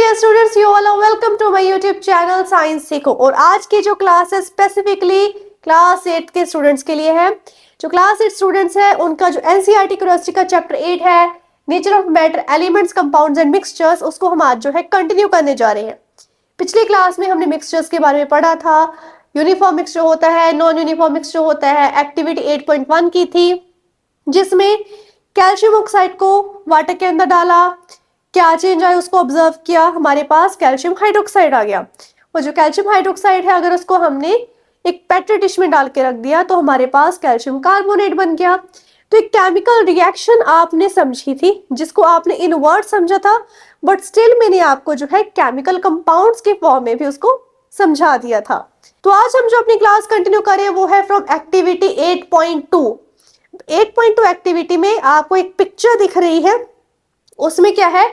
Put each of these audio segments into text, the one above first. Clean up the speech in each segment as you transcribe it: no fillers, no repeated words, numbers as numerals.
Dear students, you all are welcome to my YouTube channel science सीखो। और आज की जो क्लास है स्पेसिफिकली क्लास 8 के स्टूडेंट्स के लिए है। जो क्लास 8 स्टूडेंट्स है उनका जो एनसीईआरटी क्यूरियोसिटी का चैप्टर 8 है, nature of matter, elements, compounds and mixtures, उसको हम आज जो है कंटिन्यू करने जा रहे हैं। पिछली क्लास में हमने मिक्सचर्स के बारे में पढ़ा था, यूनिफॉर्म मिक्सचर होता है, नॉन यूनिफॉर्म मिक्सचर होता है, एक्टिविटी 8.1 की थी जिसमें कैल्शियम ऑक्साइड को वाटर के अंदर डाला, क्या चेंज आया उसको ऑब्जर्व किया, हमारे पास कैल्शियम हाइड्रोक्साइड आ गया। और जो कैल्शियम हाइड्रोक्साइड है अगर उसको हमने एक पेट्री डिश में डाल के रख दिया तो हमारे पास कैल्शियम कार्बोनेट बन गया। तो एक केमिकल रिएक्शन आपने समझी थी जिसको आपने इन वर्ड समझा था, बट स्टिल मैंने आपको जो है केमिकल कंपाउंड्स के फॉर्म में भी उसको समझा दिया था। तो आज हम जो अपनी क्लास कंटिन्यू करें वो है फ्रॉम एक्टिविटी 8.2। 8.2 एक्टिविटी में आपको एक पिक्चर दिख रही है, उसमें क्या है,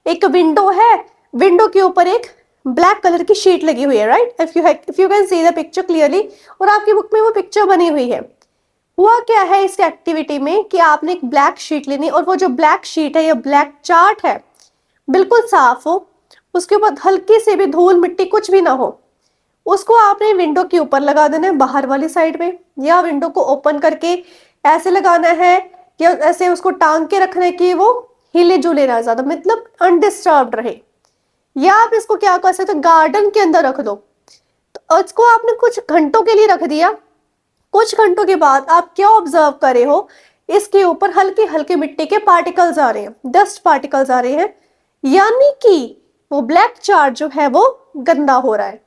एक विंडो है, विंडो के ऊपर एक ब्लैक कलर की शीट लगी हुई है, right. If you can see the picture clearly, और आपकी बुक में वो पिक्चर बनी हुई है। हुआ क्या है इस एक्टिविटी में कि आपने एक ब्लैक शीट लेनी, और वो जो ब्लैक शीट है, ये ब्लैक चार्ट है, बिल्कुल साफ हो, उसके ऊपर हल्की से भी धूल मिट्टी कुछ भी ना हो, उसको आपने विंडो के ऊपर लगा देना है बाहर वाली साइड में, या विंडो को ओपन करके ऐसे लगाना है या ऐसे उसको टांग के रखना है कि वो हिले जुले ना ज्यादा, मतलब अनडिस्टर्ब्ड रहे। या आप इसको क्या कर सकते हो, गार्डन के अंदर रख दो। तो इसको आपने कुछ घंटों के लिए रख दिया, कुछ घंटों के बाद आप क्या ऑब्जर्व करे हो, इसके ऊपर हल्के हल्के मिट्टी के पार्टिकल्स आ रहे हैं, डस्ट पार्टिकल्स आ रहे हैं, यानी कि वो ब्लैक चार्ट जो है वो गंदा हो रहा है।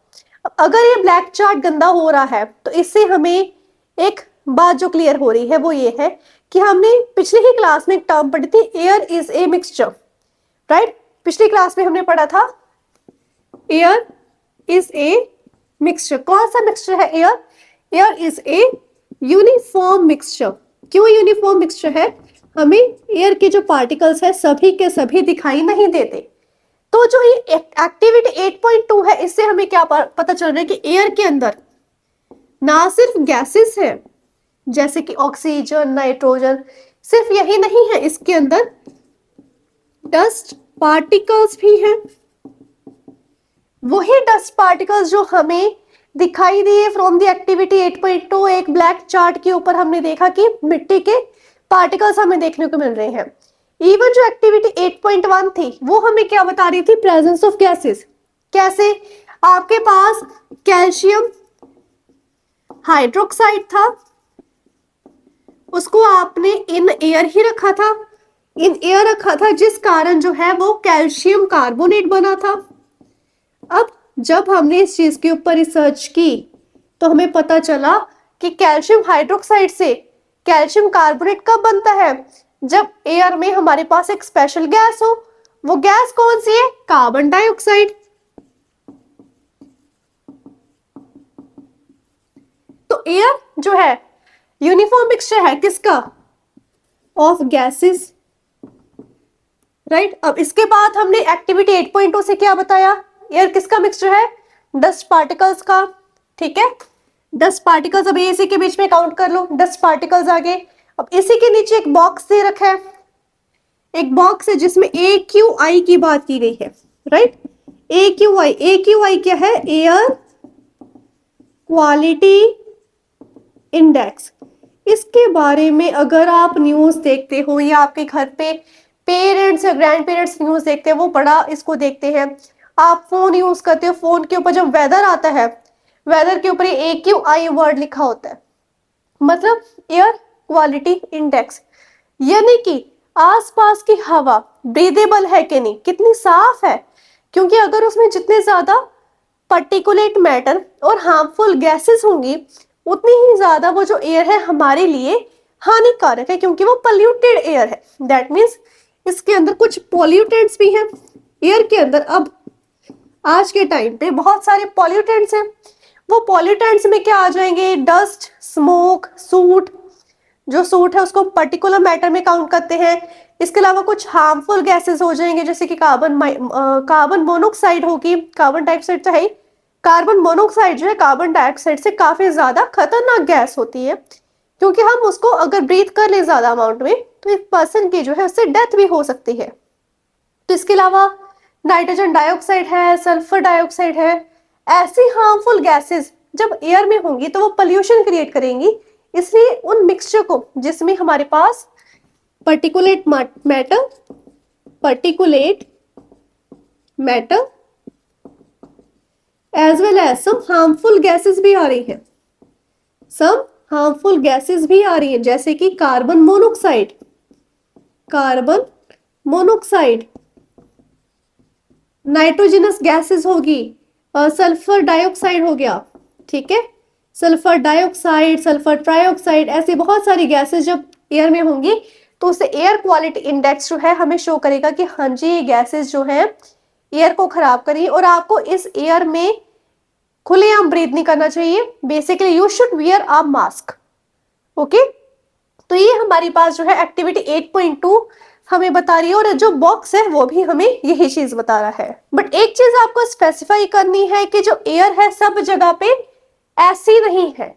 अगर ये ब्लैक चार्ट गंदा हो रहा है तो इससे हमें एक बात जो क्लियर हो रही है वो ये है कि हमने पिछली ही क्लास में एक टर्म पढ़ी थी, air is a mixture, right. पिछली क्लास में हमने पढ़ा था एयर इज ए मिक्सचर। कौन सा मिक्सचर है air? Air is a uniform mixture. क्यों यूनिफॉर्म मिक्सचर है? हमें एयर के जो पार्टिकल्स है सभी के सभी दिखाई नहीं देते। तो जो ये एक्टिविटी 8.2 है, इससे हमें क्या पता चल रहा है कि एयर के अंदर ना सिर्फ गैसेस है जैसे कि ऑक्सीजन, नाइट्रोजन, सिर्फ यही नहीं है, इसके अंदर डस्ट पार्टिकल्स भी हैं। वही डस्ट पार्टिकल्स जो हमें दिखाई दिए फ्रॉम द एक्टिविटी 8.2, एक ब्लैक चार्ट के ऊपर हमने देखा कि मिट्टी के पार्टिकल्स हमें देखने को मिल रहे हैं। इवन जो एक्टिविटी 8.1 थी वो हमें क्या बता रही थी, प्रेजेंस ऑफ गैसेस। कैसे? आपके पास कैल्शियम हाइड्रोक्साइड था, उसको आपने इन एयर ही रखा था, इन एयर रखा था, जिस कारण जो है वो कैल्शियम कार्बोनेट बना था। अब जब हमने इस चीज के ऊपर रिसर्च की तो हमें पता चला कि कैल्शियम हाइड्रोक्साइड से कैल्शियम कार्बोनेट कब बनता है, जब एयर में हमारे पास एक स्पेशल गैस हो। वो गैस कौन सी है? Carbon dioxide. तो एयर जो है यूनिफॉर्म मिक्सचर है किसका? Of gases, right. अब इसके बाद हमने एक्टिविटी 8.2 से क्या बताया, एयर किसका मिक्सचर है? डस्ट पार्टिकल्स का, ठीक है। डस्ट पार्टिकल्स, अब इसी के बीच में काउंट कर लो, डस्ट पार्टिकल्स आ गए। अब इसी के नीचे एक बॉक्स दे रखा है, एक बॉक्स है जिसमें AQI की बात की गई है, राइट। AQI क्या है? Air quality index. इसके बारे में अगर आप न्यूज देखते हो या आपके घर पे पेरेंट्स या ग्रैंड पेरेंट्स न्यूज देखते हैं, वो बड़ा इसको देखते हैं। आप फोन यूज करते हो, फोन के ऊपर जब वेदर आता है, वेदर के ऊपर AQI वर्ड लिखा होता है, मतलब एयर क्वालिटी इंडेक्स, यानी कि आसपास की हवा ब्रीदेबल है कि नहीं, कितनी साफ है। क्योंकि अगर उसमें जितने ज्यादा पर्टिकुलेट मैटर और हार्मफुल गैसेस होंगी उतनी ही ज्यादा वो जो एयर है हमारे लिए हानिकारक है, क्योंकि वो पोल्यूटेड एयर है। दैट मीन्स इसके अंदर कुछ पॉल्यूटेंट्स भी हैं एयर के अंदर। अब आज के टाइम पे बहुत सारे पॉल्यूटेंट्स हैं, वो पॉल्यूटेंट्स में क्या आ जाएंगे? Dust, smoke, suit. जो सूट है उसको पर्टिकुलर मैटर में काउंट करते हैं। इसके अलावा कुछ हार्मफुल गैसेस हो जाएंगे जैसे कि कार्बन मोनोऑक्साइड होगी, कार्बन डाइऑक्साइड तो है ही, कार्बन मोनोऑक्साइड जो है कार्बन डाइऑक्साइड से काफी ज्यादा खतरनाक गैस होती है, क्योंकि हम उसको अगर ब्रीथ कर ले ज्यादा अमाउंट में तो एक पर्सन की जो है उससे डेथ भी हो सकती है। तो इसके अलावा नाइट्रोजन डाइऑक्साइड है, सल्फर डाइऑक्साइड है। ऐसी हार्मफुल गैसेस जब एयर में होंगी तो वो पोल्यूशन क्रिएट करेंगी। इसलिए उन मिक्सचर को जिसमें हमारे पास particulate matter as well as some harmful gases भी आ रही हैं, सम हार्मफुल गैसेस भी आ रही हैं, जैसे कि कार्बन मोनोक्साइड, नाइट्रोजनस गैसेस होगी, सल्फर डाइऑक्साइड हो गया, ठीक है, सल्फर डाइऑक्साइड, सल्फर ट्राइऑक्साइड, ऐसी बहुत सारी गैसेस जब एयर में होंगी तो उससे एयर क्वालिटी इंडेक्स जो है हमें शो करेगा कि हाँ जी ये गैसेस जो है एयर को खराब करेंगी और आपको इस एयर में खुलेआम ब्रीथ नहीं करना चाहिए। Basically you should wear a mask. Okay, तो ये हमारी पास जो है एक्टिविटी 8.2 हमें बता रही है और जो बॉक्स है वो भी हमें यही चीज बता रहा है। बट एक चीज आपको स्पेसिफाई करनी है कि जो एयर है सब जगह पे ऐसी नहीं है,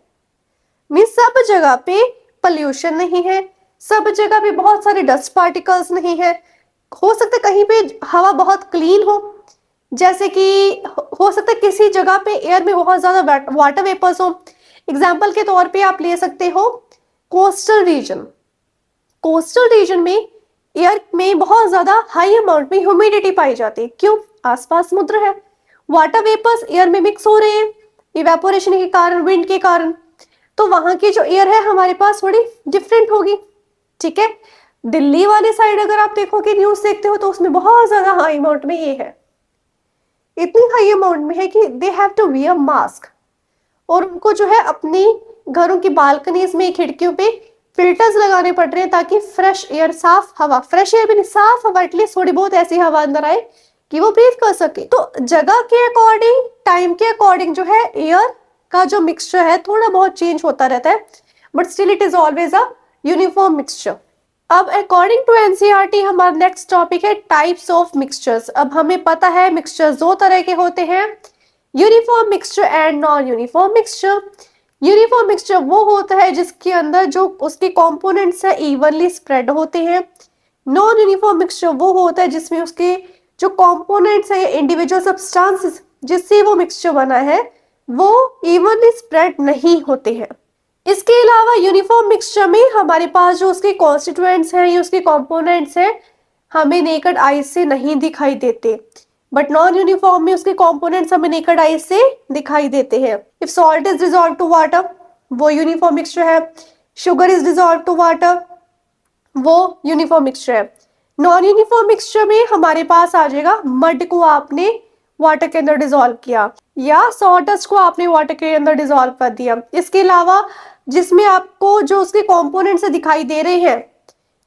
मीन सब जगह पे पोल्यूशन नहीं है, सब जगह पे बहुत सारे डस्ट पार्टिकल्स नहीं है। हो सकता है कहीं पे हवा बहुत क्लीन हो, जैसे कि हो सकता है किसी जगह पे एयर में बहुत ज्यादा वाटर वेपर्स हो। एग्जाम्पल के तौर पे आप ले सकते हो कोस्टल रीजन में एयर में बहुत ज्यादा हाई अमाउंट में ह्यूमिडिटी पाई जाती है। क्यों? आसपास समुद्र है, वाटर वेपर्स एयर में मिक्स हो रहे हैं इवेपोरेशन के कारण, विंड के कारण, तो वहां की जो एयर है हमारे पास थोड़ी डिफरेंट होगी। ठीक है, दिल्ली वाली साइड अगर आप देखोगे, न्यूज देखते हो, तो उसमें बहुत ज्यादा हाई अमाउंट में ये है, इतनी हाई अमाउंट में है कि they have to wear mask, और उनको जो है अपनी घरों की बालकनीज में, खिड़कियों पे फिल्टर्स लगाने पड़ रहे हैं ताकि फ्रेश एयर, साफ हवा, फ्रेश एयर भी नहीं, साफ हवा, एटलीस्ट थोड़ी बहुत ऐसी हवा अंदर आए कि वो ब्रीथ कर सके। तो जगह के अकॉर्डिंग, टाइम के अकॉर्डिंग जो है एयर का जो मिक्सचर है थोड़ा बहुत चेंज होता रहता है, but still it is always a uniform mixture. अब अकॉर्डिंग टू एनसीईआरटी हमारा नेक्स्ट टॉपिक है टाइप्स ऑफ मिक्सचर्स। अब हमें पता है मिक्सचर्स दो तरह के होते हैं, uniform mixture and non uniform mixture. Uniform mixture वो होता है जिसके अंदर जो उसके कंपोनेंट्स है इवनली स्प्रेड होते हैं। नॉन यूनिफॉर्म मिक्सचर वो होता है जिसमें उसके जो कंपोनेंट्स है, इंडिविजुअल सब्सटेंसेस जिससे वो मिक्सचर बना है, वो इवनली स्प्रेड नहीं होते हैं। इसके अलावा यूनिफॉर्म मिक्सचर में हमारे पास जो उसके कॉन्स्टिट्यूएंट्स हैं या उसके कंपोनेंट्स हैं हमें नेकेड आई से नहीं दिखाई देते, बट नॉन यूनिफॉर्म में उसके कंपोनेंट्स हमें नेकेड आई से दिखाई देते हैं। If salt is dissolve to water, वो यूनिफॉर्म मिक्सचर है। Sugar is dissolve to water, वो यूनिफॉर्म मिक्सचर है। नॉन यूनिफॉर्म मिक्सचर में हमारे पास आ जाएगा मड को आपने वाटर के अंदर डिसॉल्व किया, या सॉडस्ट को आपने वाटर के अंदर डिसॉल्व कर दिया। इसके अलावा जिसमें आपको जो उसके कंपोनेंट्स दिखाई दे रहे हैं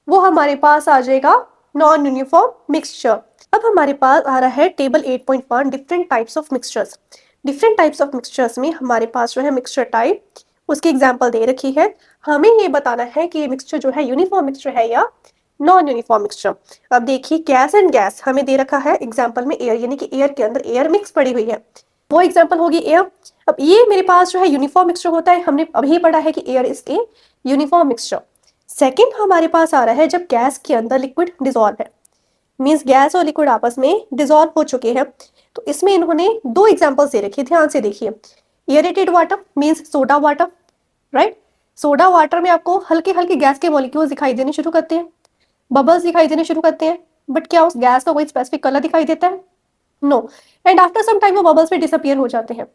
वो हमारे पास आ जाएगा नॉन यूनिफॉर्म मिक्सचर। अब हमारे पास आ रहा है table 8.1 different types of mixtures. Different types of mixtures में हमारे पास जो है मिक्सचर टाइप, उसकी एग्जांपल दे रखी है। हमें ये बताना है कि ये मिक्सचर जो है यूनिफॉर्म मिक्सचर है या नॉन यूनिफॉर्म मिक्सचर। अब देखिए गैस एंड गैस हमें दे रखा है एग्जाम्पल में एयर, यानी कि एयर के अंदर एयर मिक्स पड़ी हुई है, वो एग्जाम्पल होगी एयर। अब ये मेरे पास जो है यूनिफॉर्म मिक्सचर होता है, हमने अभी पढ़ा है कि air is a uniform mixture. Second हमारे पास आ रहा है जब गैस के अंदर लिक्विड डिसॉल्व है, मीन्स गैस और लिक्विड आपस में डिसॉल्व हो चुके हैं। तो इसमें इन्होंने दो एग्जाम्पल्स दे रखे, ध्यान से देखिए। Aerated water means soda water, right. Soda water में आपको हल्के हल्के गैस के मॉलिक्यूल्स दिखाई देने शुरू करते हैं, बबल्स दिखाई देने शुरू करते हैं, बट क्या उस गैस का कोई स्पेसिफिक कलर दिखाई देता है? No, and after some time वो बबल्स भी डिसअपियर हो जाते हैं।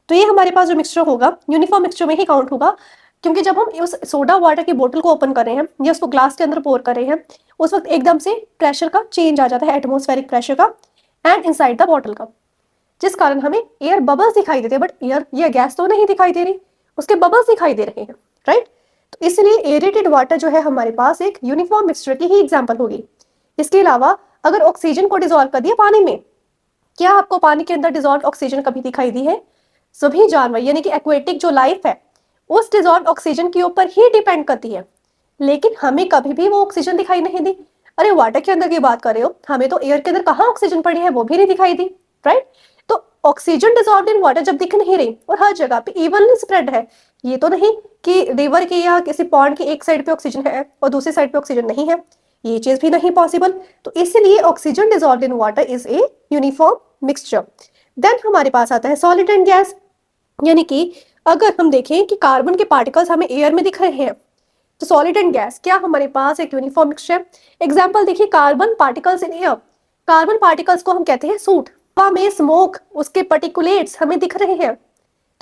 तो ये हमारे पास जो मिक्सचर होगा यूनिफॉर्म मिक्सचर में ही काउंट होगा, क्योंकि जब हम उस सोडा वाटर की बोतल को ओपन कर रहे हैं या उसको ग्लास के अंदर पोर कर रहे हैं, उस वक्त एकदम से प्रेशर का चेंज आ जाता है, एटमॉस्फेरिक प्रेशर का एंड इनसाइड द बॉटल का, जिस कारण हमें एयर बबल्स दिखाई देते हैं, बट एयर या गैस तो नहीं दिखाई दे रही, उसके बबल्स दिखाई दे रहे हैं, राइट। तो इसलिए एयरेटेड वाटर जो है हमारे पास एक यूनिफॉर्म मिक्सचर की ही एग्जाम्पल होगी। इसके अलावा अगर ऑक्सीजन को डिसॉल्व कर दिया पानी में, क्या आपको पानी के अंदर डिसॉल्व ऑक्सीजन कभी दिखाई दी है? सभी जानवर यानी कि एक्वेटिक जो लाइफ है उस डिसॉल्व ऑक्सीजन के ऊपर ही डिपेंड करती है, लेकिन हमें कभी भी वो ऑक्सीजन दिखाई नहीं दी। अरे वाटर के अंदर की बात कर रहे हो, हमें तो एयर के अंदर कहाँ ऑक्सीजन पड़ी है वो भी नहीं दिखाई दी, राइट। तो ऑक्सीजन डिसॉल्व इन वाटर जब दिख नहीं रही और हर जगह पे इवनली स्प्रेड है, ये तो नहीं कि रिवर की या किसी पॉन्ड की एक साइड पे ऑक्सीजन है और दूसरी साइड पे ऑक्सीजन नहीं है, ये चीज भी नहीं पॉसिबल। तो इसलिए oxygen dissolve in water is a uniform mixture. Then हमारे पास आता है सॉलिड एंड गैस, यानी कि अगर हम देखें कि कार्बन के पार्टिकल्स हमें एयर में दिख रहे हैं, तो सॉलिड एंड गैस क्या हमारे पास एक यूनिफॉर्म मिक्सचर। एग्जांपल देखिए, carbon particles in air, carbon particles को हम कहते हैं सूट। हवा में स्मोक, उसके पार्टिकुलेट्स हमें दिख रहे हैं,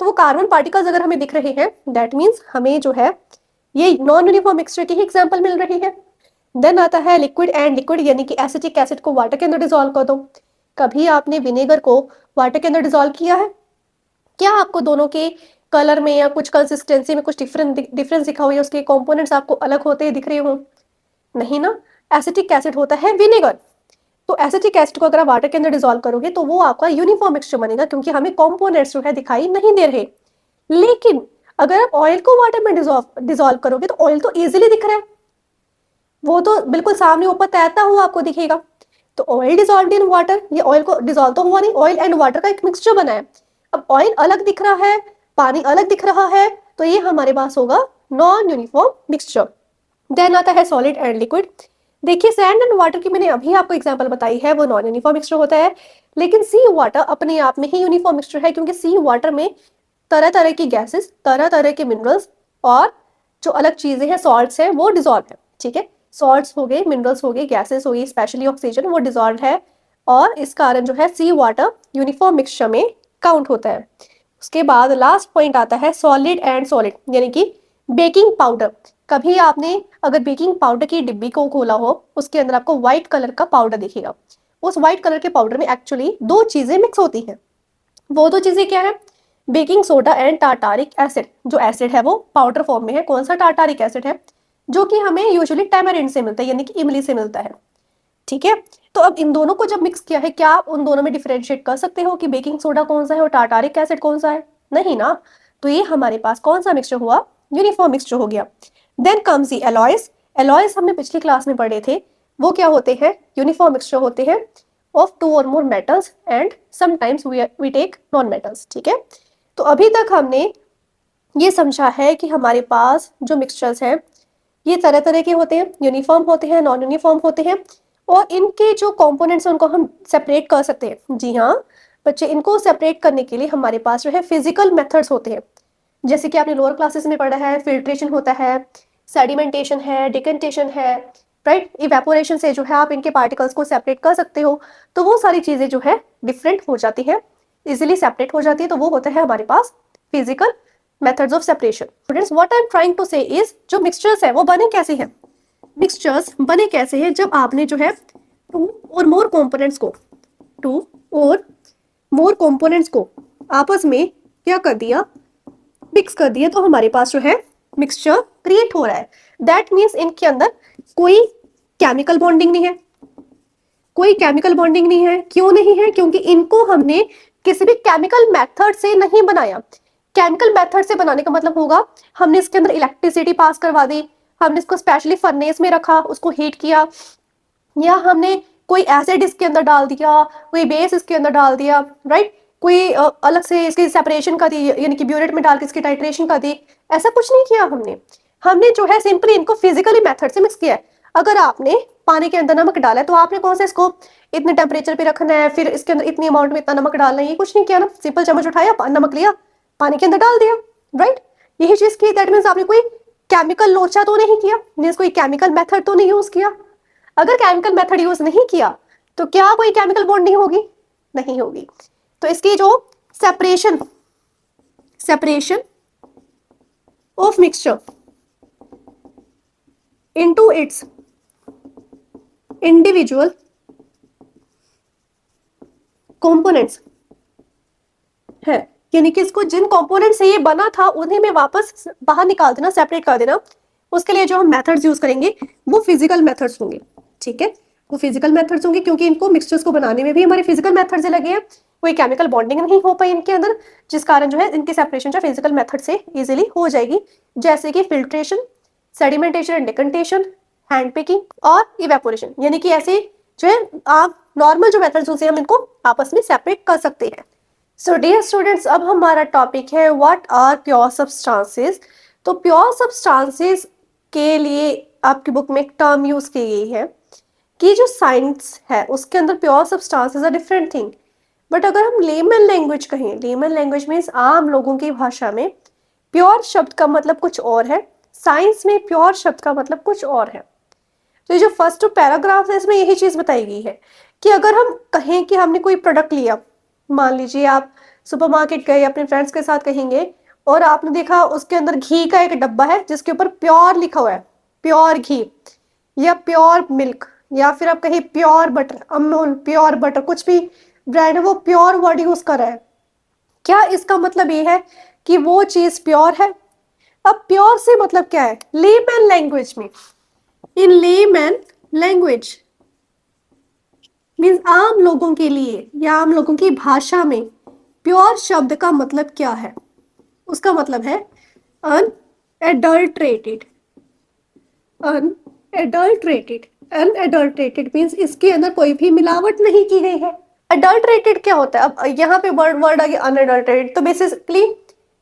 तो वो कार्बन पार्टिकल्स अगर हमें दिख रहे हैं, दैट मीन्स हमें जो है ये नॉन यूनिफॉर्म मिक्सचर की ही एग्जांपल मिल रही है। देन आता है लिक्विड एंड लिक्विड, यानी कि एसिटिक एसिड को वाटर के अंदर डिसॉल्व कर दो। कभी आपने विनेगर को वाटर के अंदर डिसॉल्व किया है? क्या आपको दोनों के कलर में या कुछ कंसिस्टेंसी में कुछ डिफरेंस दिखा हो, या उसके कंपोनेंट्स आपको अलग होते दिख रहे हो? नहीं ना। एसिटिक एसिड होता है विनेगर, तो एसिटिक एसिड को अगर आप वाटर के अंदर डिसॉल्व करोगे तो वो आपका यूनिफॉर्म मिक्सचर बनेगा, क्योंकि हमें कंपोनेंट्स जो है दिखाई नहीं दे रहे। लेकिन अगर आप ऑयल को वाटर में डिसॉल्व करोगे तो ऑयल तो इजीली दिख रहा है, वो तो बिल्कुल सामने ऊपर तैरता हुआ आपको दिखेगा। तो ऑयल डिसॉल्व इन वाटर, ये ऑयल को डिसॉल्व तो हुआ नहीं, ऑयल एंड वाटर का एक मिक्सचर बना है। अब ऑयल अलग दिख रहा है, पानी अलग दिख रहा है, तो ये हमारे पास होगा नॉन यूनिफॉर्म मिक्सचर। देन आता है सॉलिड एंड लिक्विड। देखिए, सैंड एंड वाटर की मैंने अभी आपको एग्जांपल बताई है, वो नॉन यूनिफॉर्म मिक्सचर होता है। लेकिन सी वाटर अपने आप में ही यूनिफॉर्म मिक्सचर है, क्योंकि सी वाटर में तरह तरह की गैसेस, तरह तरह के मिनरल्स और जो अलग चीजें हैं, सॉल्ट्स हैं, वो डिजॉल्व है। ठीक है, सॉल्ट्स हो गए, मिनरल्स हो गए, गैसेस हो गई, स्पेशली ऑक्सीजन, वो डिजॉल्व है, और इस कारण जो है सी वाटर यूनिफॉर्म मिक्सचर में काउंट होता है। उसके बाद लास्ट पॉइंट आता है सॉलिड एंड सॉलिड, यानी कि बेकिंग पाउडर। कभी आपने अगर बेकिंग पाउडर की डिब्बी को खोला हो, उसके अंदर आपको व्हाइट कलर का पाउडर दिखेगा। उस व्हाइट कलर के पाउडर में एक्चुअली दो चीजें मिक्स होती हैं। वो दो चीजें क्या है? Baking soda and tartaric acid. जो एसिड है वो पाउडर फॉर्म में है। कौन सा? टार्टारिक एसिड है, जो कि हमें यूजुअली टैमरिंड से मिलता है, यानी कि इमली से मिलता है। ठीक है, तो अब इन दोनों को जब मिक्स किया है, क्या आप उन दोनों में डिफरेंशिएट कर सकते हो कि बेकिंग सोडा कौन सा है और टार्टारिक एसिड कौन सा है? नहीं ना। तो ये हमारे पास कौन सा मिक्सचर हुआ? यूनिफॉर्म मिक्सचर हो गया। Then comes the alloys. Alloys हमने पिछली क्लास में पढ़े थे, वो क्या होते हैं? यूनिफॉर्म मिक्सचर होते हैं ऑफ टू और more metals and sometimes we take non metals. ठीक है, तो अभी तक हमने ये समझा है कि हमारे पास जो मिक्सचर्स हैं ये तरह तरह के होते हैं, यूनिफॉर्म होते हैं, नॉन यूनिफॉर्म होते हैं, और इनके जो कंपोनेंट्स हैं उनको हम सेपरेट कर सकते हैं। जी हाँ बच्चे, इनको सेपरेट करने के लिए हमारे पास जो है फिजिकल मेथड्स होते हैं, जैसे कि आपने लोअर क्लासेस में पढ़ा है, फिल्ट्रेशन होता है, सेडिमेंटेशन है, डिकेंटेशन है, राइट। इवेपोरेशन से जो है आप इनके पार्टिकल्स को सेपरेट कर सकते हो, तो वो सारी चीजें जो है डिफरेंट हो जाती है, इजिली सेपरेट हो जाती है, तो वो होता है हमारे पास physical methods of separation. Students, what I am trying to say is, जो मिक्सचर्स है वो बने कैसे हैं? मिक्सचर्स बने कैसे हैं? जब आपने जो है टू और मोर कंपोनेंट्स को आपस में क्या कर दिया? मिक्स कर दिया, तो हमारे पास जो है मिक्सचर क्रिएट हो रहा है। दैट मीन्स इनके अंदर कोई केमिकल बॉन्डिंग नहीं है, कोई केमिकल बॉन्डिंग नहीं है। क्यों नहीं है? क्योंकि इनको हमने किसी भी केमिकल मेथड से नहीं बनाया। केमिकल मेथड से बनाने का मतलब होगा हमने इसके अंदर इलेक्ट्रिसिटी पास करवा दी, हमने इसको स्पेशली फर्नेस में रखा, उसको हीट किया, या हमने कोई एसिड इसके अंदर डाल दिया, कोई बेस इसके अंदर डाल दिया, राइट। कोई अलग से इसकी सेपरेशन कर दी, यानी कि ब्यूरेट में डाल के इसकी टाइट्रेशन कर दी। ऐसा कुछ नहीं किया हमने जो है सिंपली इनको फिजिकली मेथड से मिक्स किया है। अगर आपने पानी के अंदर नमक डाला है, तो आपने कौन सा इसको इतने टेम्परेचर पे रखना है, फिर इसके अंदर इतनी अमाउंट में इतना नमक डालना है, ये कुछ नहीं किया ना। सिंपल चम्मच उठाया, नमक लिया, पानी के अंदर डाल दिया, राइट। यही चीज की। दैट मीन्स आपने कोई केमिकल लोचा तो नहीं किया, मीन्स कोई केमिकल मेथड तो नहीं यूज किया। अगर केमिकल मेथड यूज नहीं किया तो क्या कोई केमिकल बॉन्डिंग होगी? नहीं होगी। तो इसकी जो separation of mixture into its individual components है, यानी कि इसको जिन कंपोनेंट से ये बना था उन्हें में वापस बाहर निकाल देना, सेपरेट कर देना। उसके लिए जो हम मेथड्स यूज करेंगे वो फिजिकल मेथड्स होंगे। ठीक है, वो फिजिकल मेथड्स होंगे, क्योंकि इनको मिक्सचर्स को बनाने में भी हमारे फिजिकल मेथड्स लगे हैं। कोई केमिकल बॉन्डिंग नहीं हो पाई इनके अंदर, जिस कारण जो है इनकी सेपरेशन जो फिजिकल मेथड से इजीली हो जाएगी, जैसे कि filtration, sedimentation and decantation, hand picking और इवेपोरेशन। यानी कि ऐसे जो है आप नॉर्मल जो मेथड्स उनसे हम इनको आपस में सेपरेट कर सकते हैं। सो डियर स्टूडेंट्स, अब हमारा टॉपिक है व्हाट आर प्योर सब्सटेंसेस। तो प्योर सब्सटेंसेस के लिए आपकी बुक में एक टर्म यूज की गई है कि जो साइंस है उसके अंदर pure substance is a different thing. But अगर हम लेमन लैंग्वेज कहें, लेमन लैंग्वेज मीन्स आम लोगों की भाषा में, प्योर शब्द का मतलब कुछ और है, साइंस में प्योर शब्द का मतलब कुछ और है। तो ये जो फर्स्ट पैराग्राफ है इसमें यही चीज बताई गई है कि अगर हम कहें कि हमने कोई प्रोडक्ट लिया, मान लीजिए आप सुपरमार्केट गए अपने फ्रेंड्स के साथ कहेंगे और आपने देखा उसके अंदर घी का एक डब्बा है जिसके ऊपर प्योर लिखा हुआ है, प्योर घी या प्योर मिल्क, या फिर आप कहें pure butter, Amul pure butter, कुछ भी ब्रांड है वो प्योर वर्ड यूज कर रहा है। क्या इसका मतलब ये है कि वो चीज प्योर है? अब प्योर से मतलब क्या है लेमैन लैंग्वेज में? इन लेमैन लैंग्वेज मीन्स आम लोगों के लिए या आम लोगों की भाषा में प्योर शब्द का मतलब क्या है? उसका मतलब है अनएडल्ट्रेटेड। अनएडल्ट्रेटेड, अनएडल्ट्रेटेड मीन्स इसके अंदर कोई भी मिलावट नहीं की गई है। अडल्ट्रेटेड क्या होता है? अब यहाँ पे वर्ड आ गया अनएडल्ट्रेटेड, तो बेसिकली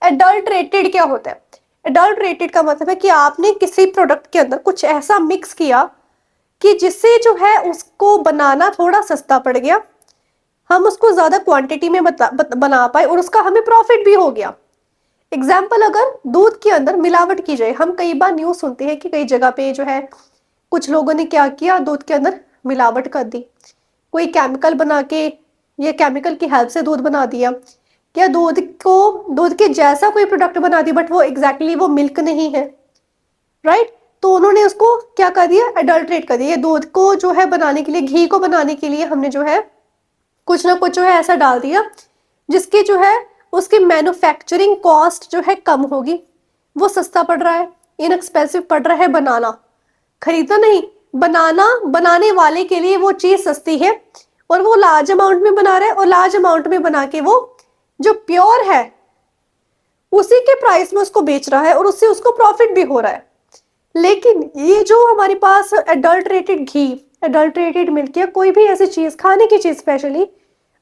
एडल्ट्रेटेड क्या होता है? एडल्ट्रेटेड का मतलब है कि आपने किसी प्रोडक्ट के अंदर कुछ ऐसा मिक्स किया कि जिससे जो है उसको बनाना थोड़ा सस्ता पड़ गया, हम उसको ज्यादा क्वांटिटी में बना पाए और उसका हमें प्रॉफिट भी हो गया। एग्जाम्पल, अगर दूध के अंदर मिलावट की जाए, हम कई बार न्यूज सुनते हैं कि कई जगह पे जो है कुछ लोगों ने क्या किया, दूध के अंदर मिलावट कर दी, कोई केमिकल बना के या केमिकल की हेल्प से दूध बना दिया, या दूध के जैसा कोई प्रोडक्ट बना दिया बट वो एग्जैक्टली वो मिल्क नहीं है, राइट? तो उन्होंने उसको क्या कर दिया, एडल्ट्रेट कर दिया। दूध को जो है बनाने के लिए, घी को बनाने के लिए हमने जो है कुछ ना कुछ जो है ऐसा डाल दिया जिसकी जो है उसकी मैन्युफैक्चरिंग कॉस्ट जो है कम होगी, वो सस्ता पड़ रहा है, इनएक्सपेंसिव पड़ रहा है बनाना, खरीदना नहीं, बनाना, बनाने वाले के लिए वो चीज सस्ती है और वो लार्ज अमाउंट में बना रहा है और लार्ज अमाउंट में बना के वो जो प्योर है उसी के प्राइस में उसको बेच रहा है और उससे उसको प्रॉफिट भी हो रहा है। लेकिन ये जो हमारे पास एडल्ट्रेटेड घी, एडल्ट्रेटेड मिल्क या कोई भी ऐसी चीज, खाने की चीज स्पेशली,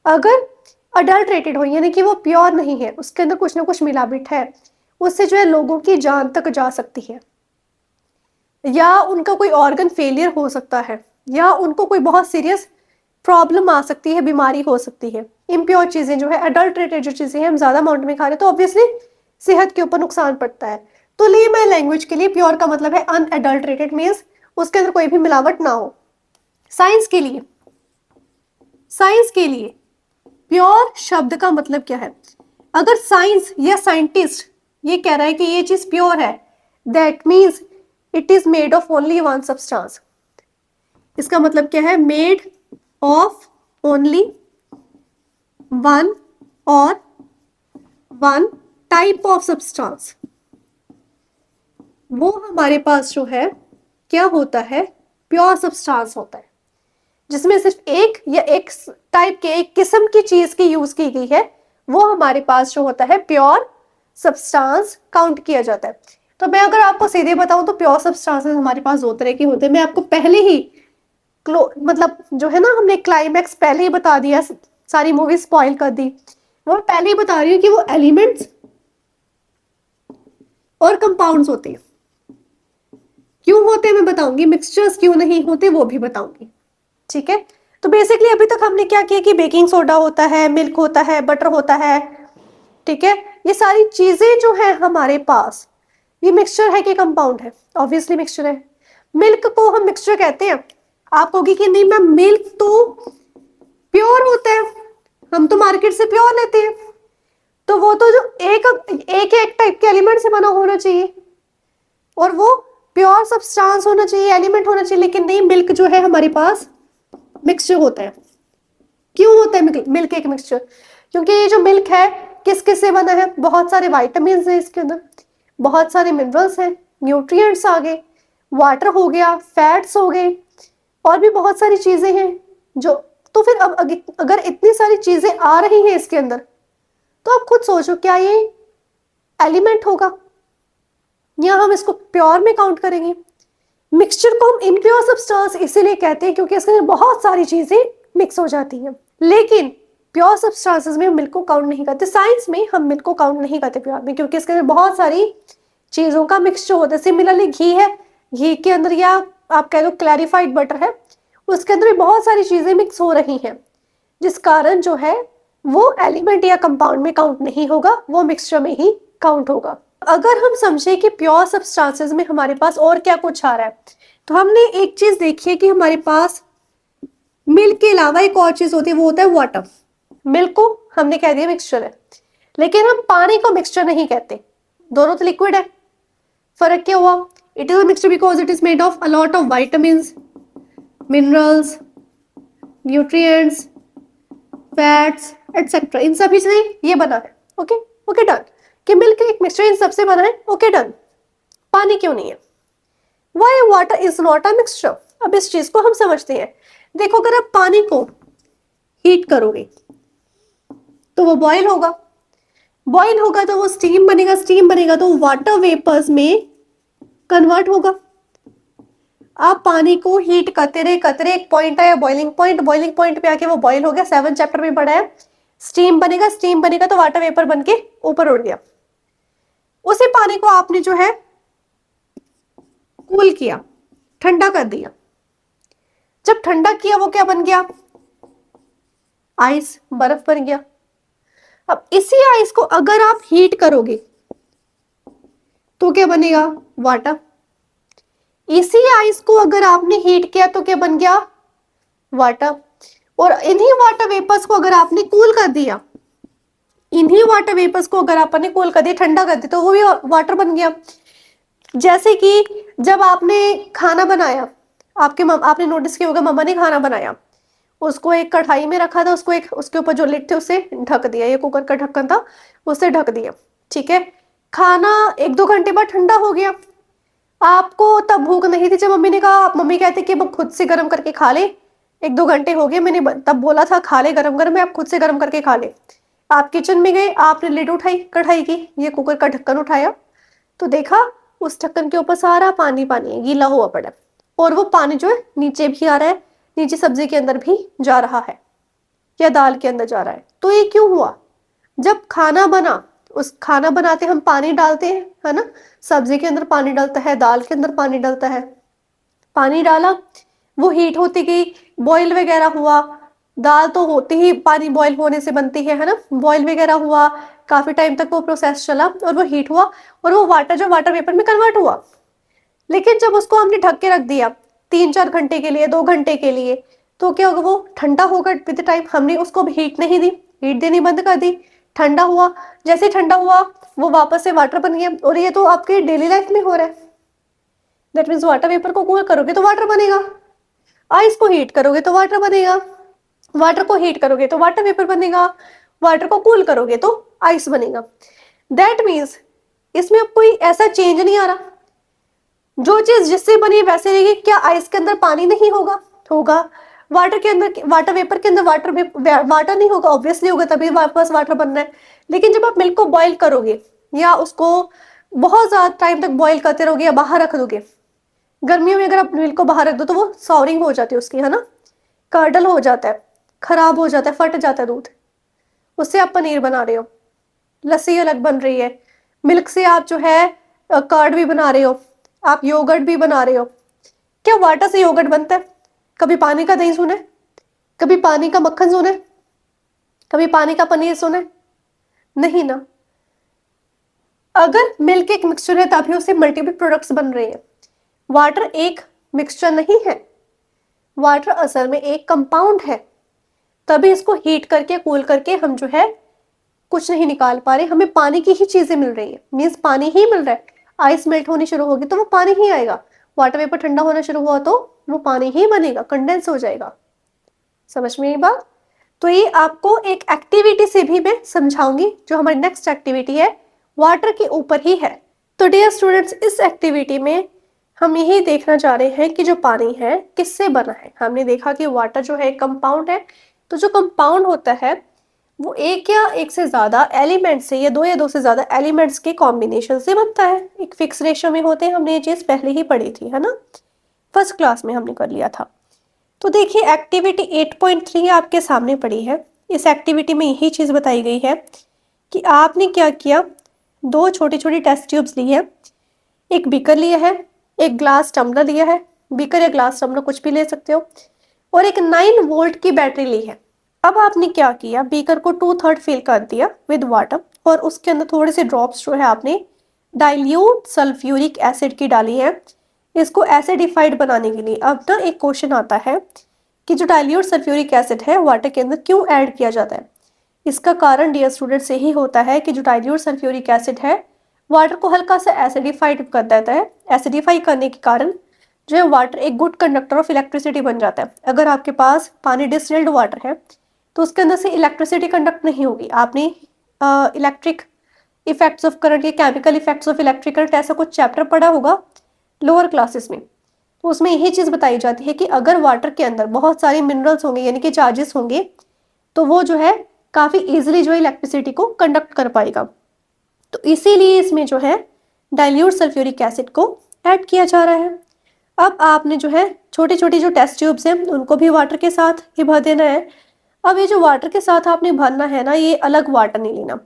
अगर अडल्ट्रेटेड हो यानी कि वो प्योर नहीं है, उसके अंदर कुछ ना कुछ मिलावट है, उससे जो है लोगों की जान तक जा सकती है, या उनका कोई ऑर्गन फेलियर हो सकता है, या उनको कोई बहुत सीरियस प्रॉब्लम आ सकती है, बीमारी हो सकती है। इम्प्योर चीजें जो है, एडल्ट्रेटेड जो चीजें हैं हम ज्यादा अमाउंट में खा रहे हैं तो ऑब्वियसली सेहत के ऊपर नुकसान पड़ता है। तो लेमैन लैंग्वेज के लिए प्योर का मतलब है अनएडल्ट्रेटेड, मीन्स उसके अंदर कोई भी मिलावट ना हो। साइंस के लिए, साइंस के लिए प्योर शब्द का मतलब क्या है? अगर साइंस या साइंटिस्ट ये कह रहा है कि ये चीज प्योर है, that means it is made of only one substance. इसका मतलब क्या है? मेड ऑफ ओनली वन और वन टाइप ऑफ सब्सटेंस। वो हमारे पास जो है क्या होता है? प्योर सब्सटेंस होता है, जिसमें सिर्फ एक या एक टाइप के, एक किस्म की चीज की यूज की गई है, वो हमारे पास जो होता है प्योर सब्सटेंस काउंट किया जाता है। तो मैं अगर आपको सीधे बताऊं तो प्योर सब्सटेंसेस हमारे पास दो तरह के होते हैं। मैं आपको पहले ही मतलब जो है ना, हमने क्लाइमैक्स पहले ही बता दिया, सारी मूवी स्पॉइल कर दी, वो पहले ही बता रही हूँ कि वो एलिमेंट्स और कंपाउंड्स होते हैं। क्यों होते हैं मैं बताऊंगी, मिक्सचर्स क्यों नहीं होते वो भी बताऊंगी, ठीक है? तो बेसिकली अभी तक हमने क्या किया कि बेकिंग सोडा होता है, मिल्क होता है, बटर होता है, ठीक है? ये सारी चीजें जो है हमारे पास, ये मिक्सचर है कि कंपाउंड है? ऑब्वियसली मिक्सचर है। मिल्क को हम मिक्सचर कहते हैं। आप कहोगे कि नहीं मैम मिल्क तो प्योर होता है, हम तो मार्केट से प्योर लेते हैं, तो वो तो जो एक एक टाइप के एलिमेंट से बना होना चाहिए और वो प्योर सब्सटेंस होना चाहिए, एलिमेंट होना चाहिए, लेकिन नहीं, मिल्क जो है हमारे पास मिक्सचर होता है। क्यों होता है मिल्क एक मिक्सचर? क्योंकि ये जो मिल्क है किस किस से बना है? बहुत सारे विटामिन्स हैं इसके अंदर, बहुत सारे मिनरल्स हैं, न्यूट्रिएंट्स आ गए, वाटर हो गया, फैट्स हो गए, और भी बहुत सारी चीजें हैं जो, तो फिर अब अगर इतनी सारी चीजें आ रही हैं इसके अंदर, तो आप खुद सोचो क्या ये एलिमेंट होगा या हम इसको प्योर में काउंट करेंगे? मिक्सचर को हम इम्प्योर सब्सटेंस इसीलिए कहते हैं क्योंकि इसके अंदर बहुत सारी चीजें मिक्स हो जाती हैं। लेकिन प्योर सब्सटेंसेस में हम मिल्क को काउंट नहीं करते, साइंस में हम मिल्क को काउंट नहीं करते प्योर में, क्योंकि इसके अंदर बहुत सारी चीजों का मिक्सचर होता है। सिमिलरली घी है, घी के अंदर या आप कह लो क्लैरिफाइड बटर है, उसके अंदर भी बहुत सारी चीजें मिक्स हो रही हैं, जिस कारण जो है वो एलिमेंट या कंपाउंड में काउंट नहीं होगा, वो मिक्सचर में ही काउंट होगा। अगर हम समझे कि प्योर सब्सटेंसेस में हमारे पास और क्या कुछ आ रहा है, तो हमने एक चीज देखी है कि हमारे पास मिल्क के अलावा एक और चीज होती है, वो होता है वाटर। मिल्क को हमने कह दिया मिक्सचर है, लेकिन हम पानी को मिक्सचर नहीं कहते, दोनों तो लिक्विड है। फर्क क्या हुआ? It is a mixture because it is made of a lot of vitamins, minerals, nutrients, fats etcetera, इन सभी से ये बना है। ओके ओके डन, कि मिल्क एक मिक्सचर इन सबसे बना है। Okay done. पानी क्यों नहीं है? Why water is not a mixture? अब इस चीज को हम समझते हैं। देखो, अगर आप पानी को हीट करोगे तो वो बॉयल होगा, बॉयल होगा तो वो स्टीम बनेगा, स्टीम बनेगा तो वाटर वेपर्स में कन्वर्ट होगा। आप पानी को हीट करते रहे, एक पॉइंट आया बॉइलिंग पॉइंट, बॉइलिंग पॉइंट पे आके वो बॉयल हो गया। 7 चैप्टर में पढ़ा है, स्टीम बनेगा, स्टीम बनेगा तो वाटर वेपर बन के ऊपर उड़ गया। उसी पानी को आपने जो है कूल किया, ठंडा कर दिया। जब ठंडा किया वो क्या बन गया? आइस, बर्फ बन गया। अब इसी आइस को अगर आप हीट करोगे तो क्या बनेगा? वाटर। इसी आइस को अगर आपने हीट किया तो क्या बन गया? वाटर। और इन्हीं वाटर वेपर्स को अगर आपने कूल कर दिया, इन्हीं वाटर वेपर्स को अगर आपने कूल कर दिया, ठंडा कर दिया, तो वो भी वाटर बन गया। जैसे कि जब आपने खाना बनाया, आपने नोटिस किया होगा, मम्मा ने खाना बनाया, उसको एक कढ़ाई में रखा था, उसको एक उसके ऊपर जो लिड थे उससे ढक दिया, ये कुकर का ढक्कन था उससे ढक दिया, ठीक है। खाना 1-2 घंटे बाद ठंडा हो गया। आपको तब भूख नहीं थी, जब मम्मी ने कहा, मम्मी कहते कि अब खुद से गर्म करके खा ले, 1-2 घंटे हो गए, मैंने तब बोला था खा ले, गरम गरम है, आप खुद से गर्म करके खा ले। आप किचन में गए, आपने लिड उठाई कढ़ाई की, ये कुकर का ढक्कन उठाया तो देखा उस ढक्कन के ऊपर सारा पानी पानी है, गीला हुआ पड़ा, और वो पानी जो है नीचे भी आ रहा है, नीचे सब्जी के अंदर भी जा रहा है या दाल के अंदर जा रहा है। तो ये क्यों हुआ? जब खाना बना, उस खाना बनाते हम पानी डालते हैं, है ना, सब्जी के अंदर पानी डालता है, दाल के अंदर पानी डालता है, पानी डाला, वो हीट होती गई, बॉईल वगैरह हुआ। दाल तो होती ही पानी बॉईल होने से बनती है ना, बॉईल वगैरह हुआ, काफी टाइम तक वो प्रोसेस चला और वो हीट हुआ और वो वाटर जो वाटर वेपर में कन्वर्ट हुआ। लेकिन जब उसको हमने ढक के रख दिया 3-4 घंटे के लिए, 2 घंटे के लिए, तो क्या होगा? वो ठंडा होगा विद टाइम। हमने उसको हीट नहीं दी, हीट देनी बंद कर दी, ठंडा हुआ। जैसे ठंडा हुआ वो वापस से वाटर बन गया। और ये तो आपके डेली लाइफ में हो रहा है। दैट मीन्स वाटर वेपर को कूल करोगे तो वाटर बनेगा, आइस को हीट करोगे तो वाटर बनेगा, वाटर को हीट करोगे तो वाटर वेपर बनेगा, वाटर को कूल करोगे तो आइस बनेगा। दैट मीन्स इसमें अब कोई ऐसा चेंज नहीं आ रहा, जो चीज जिससे बनी वैसे रहेगी। क्या आइस के अंदर पानी नहीं होगा? होगा। वाटर के अंदर, वाटर वेपर के अंदर वाटर नहीं होगा? ऑब्वियसली होगा, तभी वापस वाटर बनना है। लेकिन जब आप मिल्क को बॉईल करोगे या उसको बहुत ज्यादा टाइम तक बॉईल करते रहोगे या बाहर रख दोगे, गर्मियों में अगर आप मिल्क को बाहर रख दो तो वो सॉवरिंग हो जाती है उसकी, है ना, कर्डल हो जाता है, खराब हो जाता है, फट जाता है दूध। उससे आप पनीर बना रहे हो, लस्सी अलग बन रही है, मिल्क से आप जो है कर्ड भी बना रहे हो, आप योगर्ट भी बना रहे हो। क्या वाटर से योगर्ट बनता है? कभी पानी का दही सुने? कभी पानी का मक्खन सुने? कभी पानी का पनीर सुने? नहीं ना। अगर मिल्क एक मिक्सचर है तभी उससे मल्टीपल प्रोडक्ट्स बन रहे हैं। वाटर एक मिक्सचर नहीं है, वाटर असल में एक कंपाउंड है, तभी इसको हीट करके कूल करके हम जो है कुछ नहीं निकाल पा रहे, हमें पानी की ही चीजें मिल रही है, मीन्स पानी ही मिल रहा है। आइस मेल्ट होनी शुरू होगी तो वो पानी ही आएगा, वाटर वेपर ठंडा होना शुरू हुआ तो वो पानी ही बनेगा, कंडेंस हो जाएगा। समझ में ये बात? तो ये आपको एक एक्टिविटी से भी मैं समझाऊंगी, जो हमारी नेक्स्ट एक्टिविटी है वाटर के ऊपर ही है। तो डियर स्टूडेंट्स, इस एक्टिविटी में हम यही देखना चाह रहे हैं कि जो पानी है किससे बना है। हमने देखा कि वाटर जो है कंपाउंड है, तो जो कंपाउंड होता है वो एक या एक से ज्यादा एलिमेंट से या दो से ज्यादा एलिमेंट्स के कॉम्बिनेशन से बनता है। एक फिक्स रेशियो में होते हैं, हमने ये चीज पहले ही पढ़ी थी, है ना, फर्स्ट क्लास में हमने कर लिया था। तो देखिए एक्टिविटी 8.3 आपके सामने पड़ी है। इस एक्टिविटी में यही चीज बताई गई है कि आपने क्या किया, 2 छोटी छोटी टेस्ट ट्यूब्स ली है, एक बीकर लिया है, एक ग्लास टम्बलर लिया है, बीकर या ग्लास टम्बलर कुछ भी ले सकते हो, और एक 9 वोल्ट की बैटरी ली है। अब आपने क्या किया, बीकर को 2/3 फिल कर दिया विद वाटर, और उसके अंदर थोड़े से ड्रॉप्स जो है आपने डाइल्यूट सल्फ्यूरिक एसिड की डाली है, इसको एसिडिफाइड बनाने के लिए। अब ना एक क्वेश्चन आता है कि जो डाइल्यूट सल्फ्यूरिक एसिड है वाटर के अंदर क्यों ऐड किया जाता है। इसका कारण डियर स्टूडेंट्स यही होता है कि जो डाइल्यूट सल्फ्यूरिक एसिड है वाटर को हल्का सा एसिडिफाइड कर देता है। एसिडिफाई करने के कारण जो है वाटर एक गुड कंडक्टर ऑफ इलेक्ट्रिसिटी बन जाता है। अगर आपके पास पानी डिस्टिल्ड वाटर है तो उसके अंदर से इलेक्ट्रिसिटी कंडक्ट नहीं होगी। आपने इलेक्ट्रिक इफेक्ट्स ऑफ करंट या chemical effects of electric current ऐसा कुछ चैप्टर पढ़ा होगा लोअर क्लासेस में, तो उसमें यही चीज बताई जाती है कि अगर वाटर के अंदर बहुत सारे मिनरल्स होंगे यानी कि चार्जेस होंगे तो वो जो है काफी इजीली जो है इलेक्ट्रिसिटी को कंडक्ट कर पाएगा। तो इसीलिए इसमें जो है डाइल्यूट सल्फ्यूरिक एसिड को ऐड किया जा रहा है। अब आपने जो है छोटी छोटी जो टेस्ट ट्यूब्स हैं उनको भी वाटर के साथ ही भर देना है। अब ये जो वाटर के साथ आपने भरना है ना, ये अलग वाटर नहीं लेना।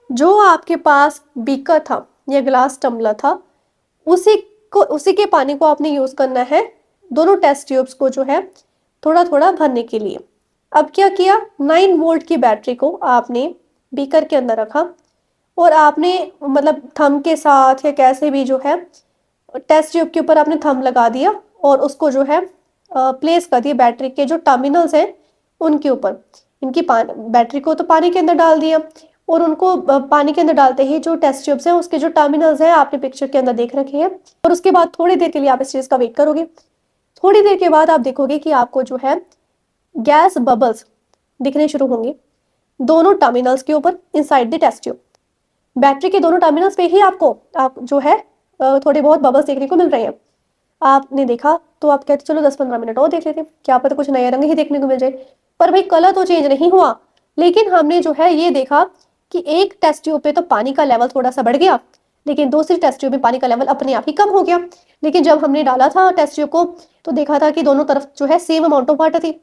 जो आपके पास बीकर था या ग्लास टम्बलर था उसी के पानी को आपने यूज करना है दोनों टेस्ट ट्यूब्स को जो है थोड़ा थोड़ा भरने के लिए। अब क्या किया, 9 वोल्ट की बैटरी को आपने बीकर के अंदर रखा और आपने मतलब थंब के साथ या कैसे भी जो है टेस्ट ट्यूब के ऊपर आपने थंब लगा दिया और उसको जो है प्लेस कर दिया बैटरी के जो टर्मिनल्स हैं उनके ऊपर। इनकी बैटरी को तो पानी के अंदर डाल दिया और उनको पानी के अंदर डालते ही जो टेस्ट ट्यूब्स हैं उसके जो टर्मिनल्स हैं आपने पिक्चर के अंदर देख रखे हैं। और उसके बाद थोड़ी देर के लिए आप इस चीज का वेट करोगे। थोड़ी देर के बाद आप देखोगे कि आपको जो है गैस बबल्स दिखने शुरू होंगे दोनों टर्मिनल्स के ऊपर inside the test tube. Battery के दोनों टर्मिनल्स पे ही आप जो है थोड़े बहुत बबल्स देखने को मिल रहे हैं। आपने देखा तो आप कहते चलो 10-15 मिनट और देख लेते हैं, क्या पता कुछ नया रंग ही देखने को मिल जाए। पर भाई कलर तो चेंज नहीं हुआ, लेकिन हमने जो है ये देखा कि एक टेस्ट ट्यूब पे तो पानी का लेवल थोड़ा सा बढ़ गया, लेकिन दूसरी टेस्ट ट्यूब में पानी का लेवल अपने आप ही कम हो गया। लेकिन जब हमने डाला था टेस्ट ट्यूब को तो देखा था कि दोनों तरफ जो है सेम अमाउंट ऑफ वाटर थी।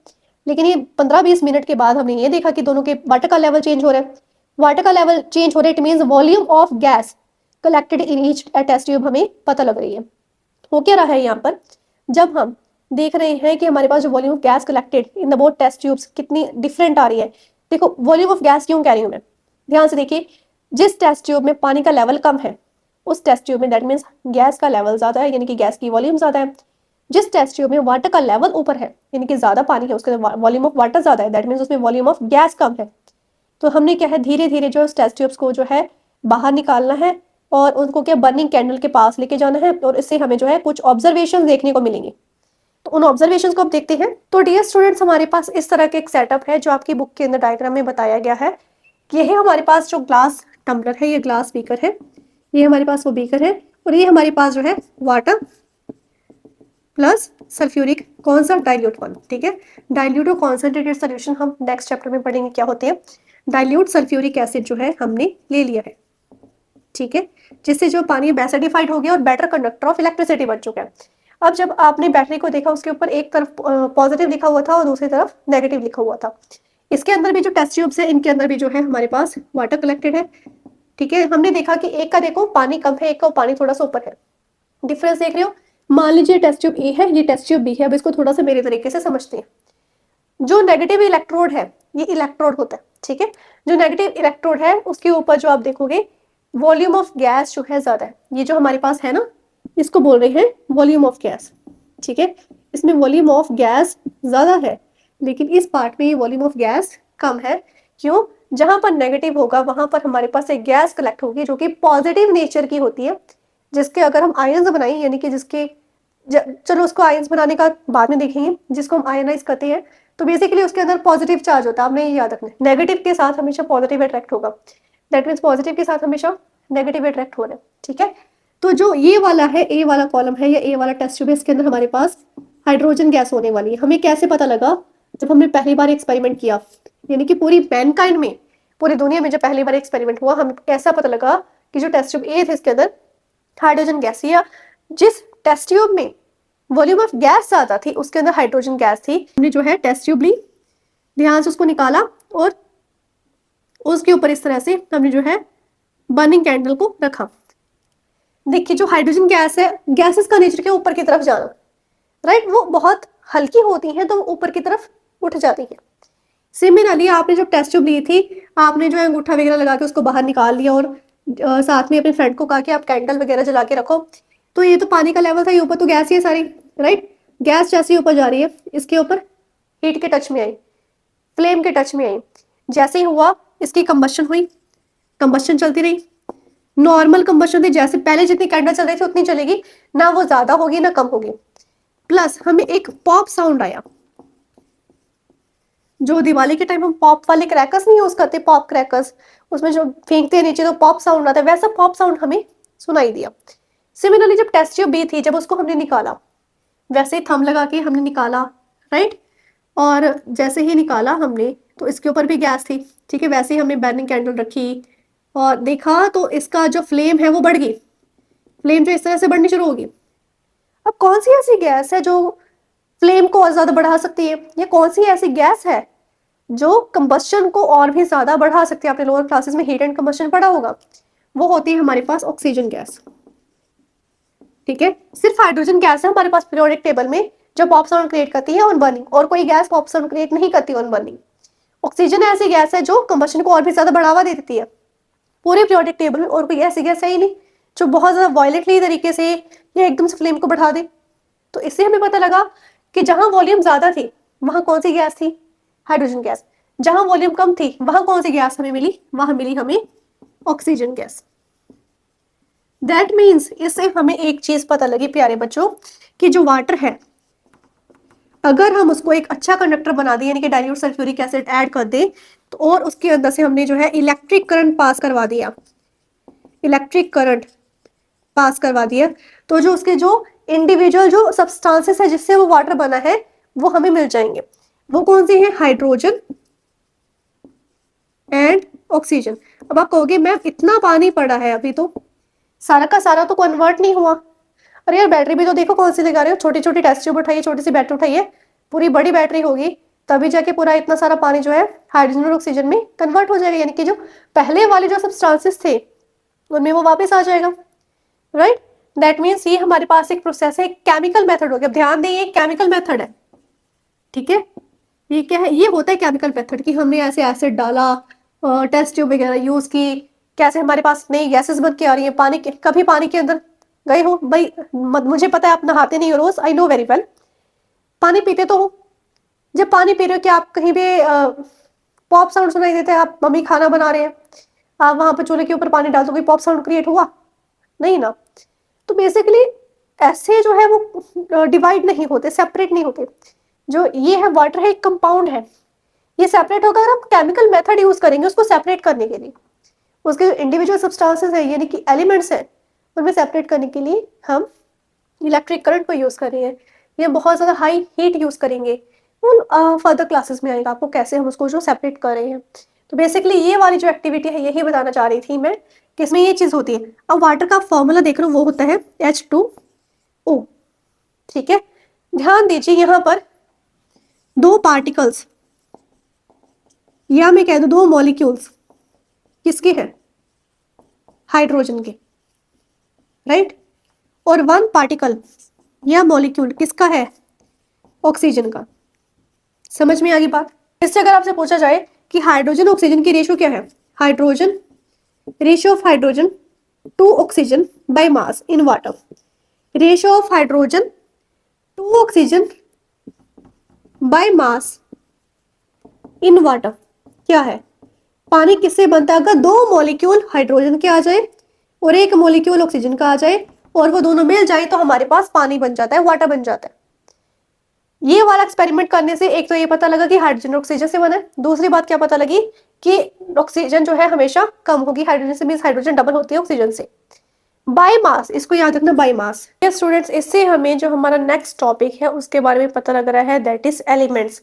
लेकिन ये 15-20 मिनट के बाद हमने ये देखा कि दोनों के वाटर का लेवल चेंज हो रहा है। वाटर का लेवल चेंज हो रहा है, it means volume of gas collected in each test tube हमें पता लग रही है। हो क्या रहा है यहाँ पर, जब हम देख रहे हैं कि हमारे पास जो volume of gas collected in the both test tubes कितनी डिफरेंट आ रही है। देखो वॉल्यूम ऑफ गैस क्यों कह रही हूँ मैं, ध्यान से देखिए। जिस टेस्ट ट्यूब में पानी का लेवल कम है उस टेस्ट ट्यूब में दैट मीन्स गैस का लेवल ज्यादा है, यानी कि गैस की वॉल्यूम ज्यादा है। जिस टेस्ट ट्यूब में वाटर का लेवल ऊपर है यानी कि ज्यादा पानी है उसके वॉल्यूम ऑफ वाटर ज्यादा है, दैट मीन्स उसमें वॉल्यूम ऑफ गैस कम है। तो हमने क्या है धीरे धीरे जो टेस्ट ट्यूब्स को जो है बाहर निकालना है और उनको क्या बर्निंग कैंडल के पास लेके जाना है और इससे हमें जो है कुछ ऑब्जर्वेशन देखने को मिलेंगे। तो उन ऑब्जर्वेशन को आप देखते हैं। तो डियर स्टूडेंट्स हमारे पास इस तरह का एक सेटअप है जो आपकी बुक के अंदर डायग्राम में बताया गया है। ये है हमारे पास जो ग्लास टम्बलर है, ये ग्लास बीकर है, ये हमारे पास वो बीकर है और ये हमारे पास जो है वाटर प्लस सल्फ्यूरिक कौन सा डाइल्यूट वन, ठीक है। डाइल्यूट और कॉन्सेंट्रेटेड सोल्यूशन हम नेक्स्ट चैप्टर में पढ़ेंगे क्या होते हैं। डाइल्यूट सल्फ्यूरिक एसिड जो है हमने ले लिया है, ठीक है, जिससे जो पानी बेसिडिफाइड हो गया और बेटर कंडक्टर ऑफ इलेक्ट्रिसिटी बन चुका है। अब जब आपने बैटरी को देखा उसके ऊपर एक तरफ पॉजिटिव लिखा हुआ था और दूसरी तरफ नेगेटिव लिखा हुआ था। इसके अंदर भी जो टेस्ट ट्यूब्स है इनके अंदर भी जो है हमारे पास वाटर कलेक्टेड है, ठीक है। हमने देखा कि एक का देखो पानी कम है, एक का पानी थोड़ा सा ऊपर है। डिफरेंस देख रहे हो, मान लीजिए टेस्ट ट्यूब ए है, ये टेस्ट ट्यूब बी है। अब इसको थोड़ा सा मेरे तरीके से समझते हैं। जो नेगेटिव इलेक्ट्रोड है ये इलेक्ट्रोड होता है, ठीक है। जो नेगेटिव इलेक्ट्रोड है उसके ऊपर जो आप देखोगे वॉल्यूम ऑफ गैस जो है ज्यादा है। ये जो हमारे पास है ना इसको बोल रहे हैं वॉल्यूम ऑफ गैस, ठीक है। इसमें वॉल्यूम ऑफ गैस ज्यादा है लेकिन इस पार्ट में ये वॉल्यूम ऑफ गैस कम है। क्यों, जहां पर नेगेटिव होगा वहां पर हमारे पास एक गैस कलेक्ट होगी जो कि पॉजिटिव नेचर की होती है, जिसके अगर हम आयंस बनाएं यानी कि जिसके चलो उसको आयंस बनाने का बाद में देखेंगे, जिसको हम आयनाइज करते हैं तो बेसिकली उसके अंदर पॉजिटिव चार्ज होता है। आपने ये याद रखना है, नेगेटिव के साथ हमेशा पॉजिटिव अट्रैक्ट होगा, दैट मीन्स पॉजिटिव के साथ हमेशा नेगेटिव अट्रैक्ट हो रहा है, ठीक है। तो जो ये वाला है, ए वाला कॉलम है या ए वाला टेस्ट ट्यूब है, इसके अंदर हमारे पास हाइड्रोजन गैस होने वाली है। हमें कैसे पता लगा, जब हमने पहली बार एक्सपेरिमेंट किया, यानी कि पूरी मैनकाइंड में, पूरी दुनिया में जब पहली बार एक्सपेरिमेंट हुआ, हम कैसा पता लगा कि जो टेस्ट ट्यूब ए थे इसके अंदर हाइड्रोजन गैस, या जिस टेस्ट ट्यूब में वॉल्यूम ऑफ गैस ज्यादा थी उसके अंदर हाइड्रोजन गैस थी। हमने जो है टेस्ट ट्यूब ली, ध्यान से उसको निकाला और उसके ऊपर इस तरह से हमने जो है बर्निंग कैंडल को रखा। देखिए जो हाइड्रोजन गैस है, गैसेस का नेचर क्या, ऊपर की तरफ जाना, राइट, वो बहुत हल्की होती हैं तो ऊपर की तरफ उठ जाती हैं। सिमिलरली आपने जब टेस्ट ट्यूब ली थी, आपने जो है अंगूठा वगैरह लगा के उसको बाहर निकाल लिया और साथ में अपने फ्रेंड को कहा कि आप कैंडल वगैरह जला के रखो, तो ये तो पानी का लेवल था, ये ऊपर तो गैस ही है सारी, राइट। गैस जैसे ही ऊपर जा रही है, इसके ऊपर हीट के टच में आई, फ्लेम के टच में आई, जैसे ही हुआ इसकी कंबशन हुई, कंबशन चलती रही, नॉर्मल कंबशन थी, जैसे पहले जितनी कैंडल चल रही थी उतनी चलेगी, ना वो ज्यादा होगी ना कम होगी। प्लस हमें एक पॉप साउंड आया, जो दिवाली के टाइम हम पॉप वाले क्रैकर्स नहीं यूज करते, पॉप क्रैकर्स, उसमें जो फेंकते हैं नीचे तो पॉप साउंड आता है, वैसा पॉप साउंड हमें सुनाई दिया। सिमिलरली जब टेस्ट ट्यूब बी थी, जब उसको हमने निकाला, वैसे ही थंब लगा के हमने निकाला, राइट, और जैसे ही निकाला हमने तो इसके ऊपर भी गैस थी, ठीक है, वैसे ही हमने बर्निंग कैंडल रखी और देखा तो इसका जो फ्लेम है वो बढ़ गई, फ्लेम जो इस तरह से बढ़नी शुरू होगी। अब कौन सी ऐसी गैस है जो फ्लेम को और ज्यादा बढ़ा सकती है, या कौन सी ऐसी गैस है जो कंबस्शन को और भी ज्यादा बढ़ा सकती है? आपने लोअर क्लासेस में हीट एंड कंबस्शन पढ़ा होगा, वो होती है हमारे पास ऑक्सीजन गैस, ठीक है। सिर्फ हाइड्रोजन गैस है हमारे पास पीरियोडिक टेबल में जो पॉप साउंड क्रिएट करती है ऑन बर्निंग, और कोई गैस पॉप साउंड क्रिएट नहीं करती ऑन बर्निंग। ऑक्सीजन ऐसी गैस है जो कंबस्शन को और भी ज्यादा बढ़ावा दे देती है पूरे पीरियोडिक टेबल में, और कोई ऐसी गैस है ही नहीं जो बहुत ज्यादा वायलेंटली तरीके से या एकदम से फ्लेम को बढ़ा दे। तो इससे हमें पता लगा कि जहां वॉल्यूम ज्यादा थी वहां कौन सी गैस थी, हाइड्रोजन गैस। जहां वॉल्यूम कम थी वहां कौन सी गैस हमें मिली, वहां मिली हमें ऑक्सीजन गैस। दैट मीन्स इससे हमें एक चीज पता लगी प्यारे बच्चों, कि जो वाटर है अगर हम उसको एक अच्छा कंडक्टर बना दें, यानी कि डाइल्यूट सल्फ्यूरिक एसिड ऐड कर दें, तो और उसके अंदर से हमने जो है इलेक्ट्रिक करंट पास करवा दिया, इलेक्ट्रिक करंट पास करवा दिया, तो जो उसके जो इंडिविजुअल जो सब्सटेंसेस है जिससे वो वाटर बना है वो हमें मिल जाएंगे। वो कौन से हैं? Hydrogen and oxygen. अब आप कहोगे मैम इतना पानी पड़ा है अभी तो सारा का सारा तो कन्वर्ट नहीं हुआ। अरे यार बैटरी भी तो देखो कौन सी लगा रहे हो, छोटी छोटी टेस्ट ट्यूब उठाइए, छोटी सी बैटरी उठाइए, पूरी बड़ी बैटरी होगी तभी जाके पूरा इतना सारा पानी जो है हाइड्रोजन और ऑक्सीजन में कन्वर्ट हो जाएगा, यानी कि जो पहले वाले जो सब्सटेंसेस थे उनमें वो वापस आ जाएगा, राइट। दैट मीन्स ये हमारे पास एक प्रोसेस है, केमिकल मेथड हो गया। ध्यान दें ये केमिकल मेथड है, ठीक है। ये क्या है? ये होता है केमिकल मेथड कि हमने ऐसे एसिड डाला, टेस्ट ट्यूब वगैरह यूज की, कैसे हमारे पास नई गैसेस बन के आ रही है पानी के। कभी पानी के अंदर गए हो भाई? मुझे पता है आप नहाते नहीं हो रोज, आई नो वेरी वेल। पानी पीते तो हो, जब पानी पी रहे हो क्या आप कहीं भी पॉप साउंड सुनाई देता है? आप मम्मी खाना बना रहे हैं, आप वहां पर चूल्हे के ऊपर पानी डाल दो, कोई पॉप साउंड क्रिएट हुआ? नहीं ना। तो बेसिकली ऐसे जो है वो डिवाइड नहीं होते, सेपरेट नहीं होते। जो ये है वाटर है, एक कंपाउंड है, ये सेपरेट होगा अगर हम केमिकल मेथड यूज करेंगे उसको सेपरेट करने के लिए। उसके जो इंडिविजुअल सब्सटेंसेस है यानी कि एलिमेंट्स हैं उनमें सेपरेट करने के लिए हम इलेक्ट्रिक करंट को यूज कर रहे हैं, या बहुत ज्यादा हाई हीट यूज करेंगे। वो फर्दर क्लासेस में आएगा आपको कैसे हम उसको जो सेपरेट कर रहे हैं। तो बेसिकली ये वाली जो एक्टिविटी है यही बताना चाह रही थी मैं कि इसमें ये चीज होती है। अब वाटर का फॉर्मूला देख रहे हो वो होता है H2O, ठीक है। ध्यान दीजिए यहाँ पर दो पार्टिकल्स या मैं कह दूं दो मॉलिक्यूल्स किसके हैं? हाइड्रोजन के, राइट। और वन पार्टिकल या मॉलिक्यूल किसका है? ऑक्सीजन का। समझ में आ गई बात? इससे अगर आपसे पूछा जाए कि हाइड्रोजन ऑक्सीजन की रेशियो क्या है, hydrogen ratio of hydrogen to oxygen by mass in water, ratio of hydrogen to oxygen by mass in water क्या है? पानी किससे बनता है? अगर दो मॉलिक्यूल हाइड्रोजन के आ जाए और एक मॉलिक्यूल ऑक्सीजन का आ जाए और वो दोनों मिल जाए तो हमारे पास पानी बन जाता है, वाटर बन जाता है। ये वाला एक्सपेरिमेंट करने से एक तो ये पता लगा कि हाइड्रोजन ऑक्सीजन से बना है, दूसरी बात क्या पता लगी कि ऑक्सीजन जो है हमेशा कम होगी हाइड्रोजन से, मींस हाइड्रोजन डबल होती है ऑक्सीजन से। बाय मास, इसको याद रखना, बाय मास। स्टूडेंट्स इससे हमें जो हमारा नेक्स्ट टॉपिक है उसके बारे में पता लग रहा है, दैट इज एलिमेंट्स।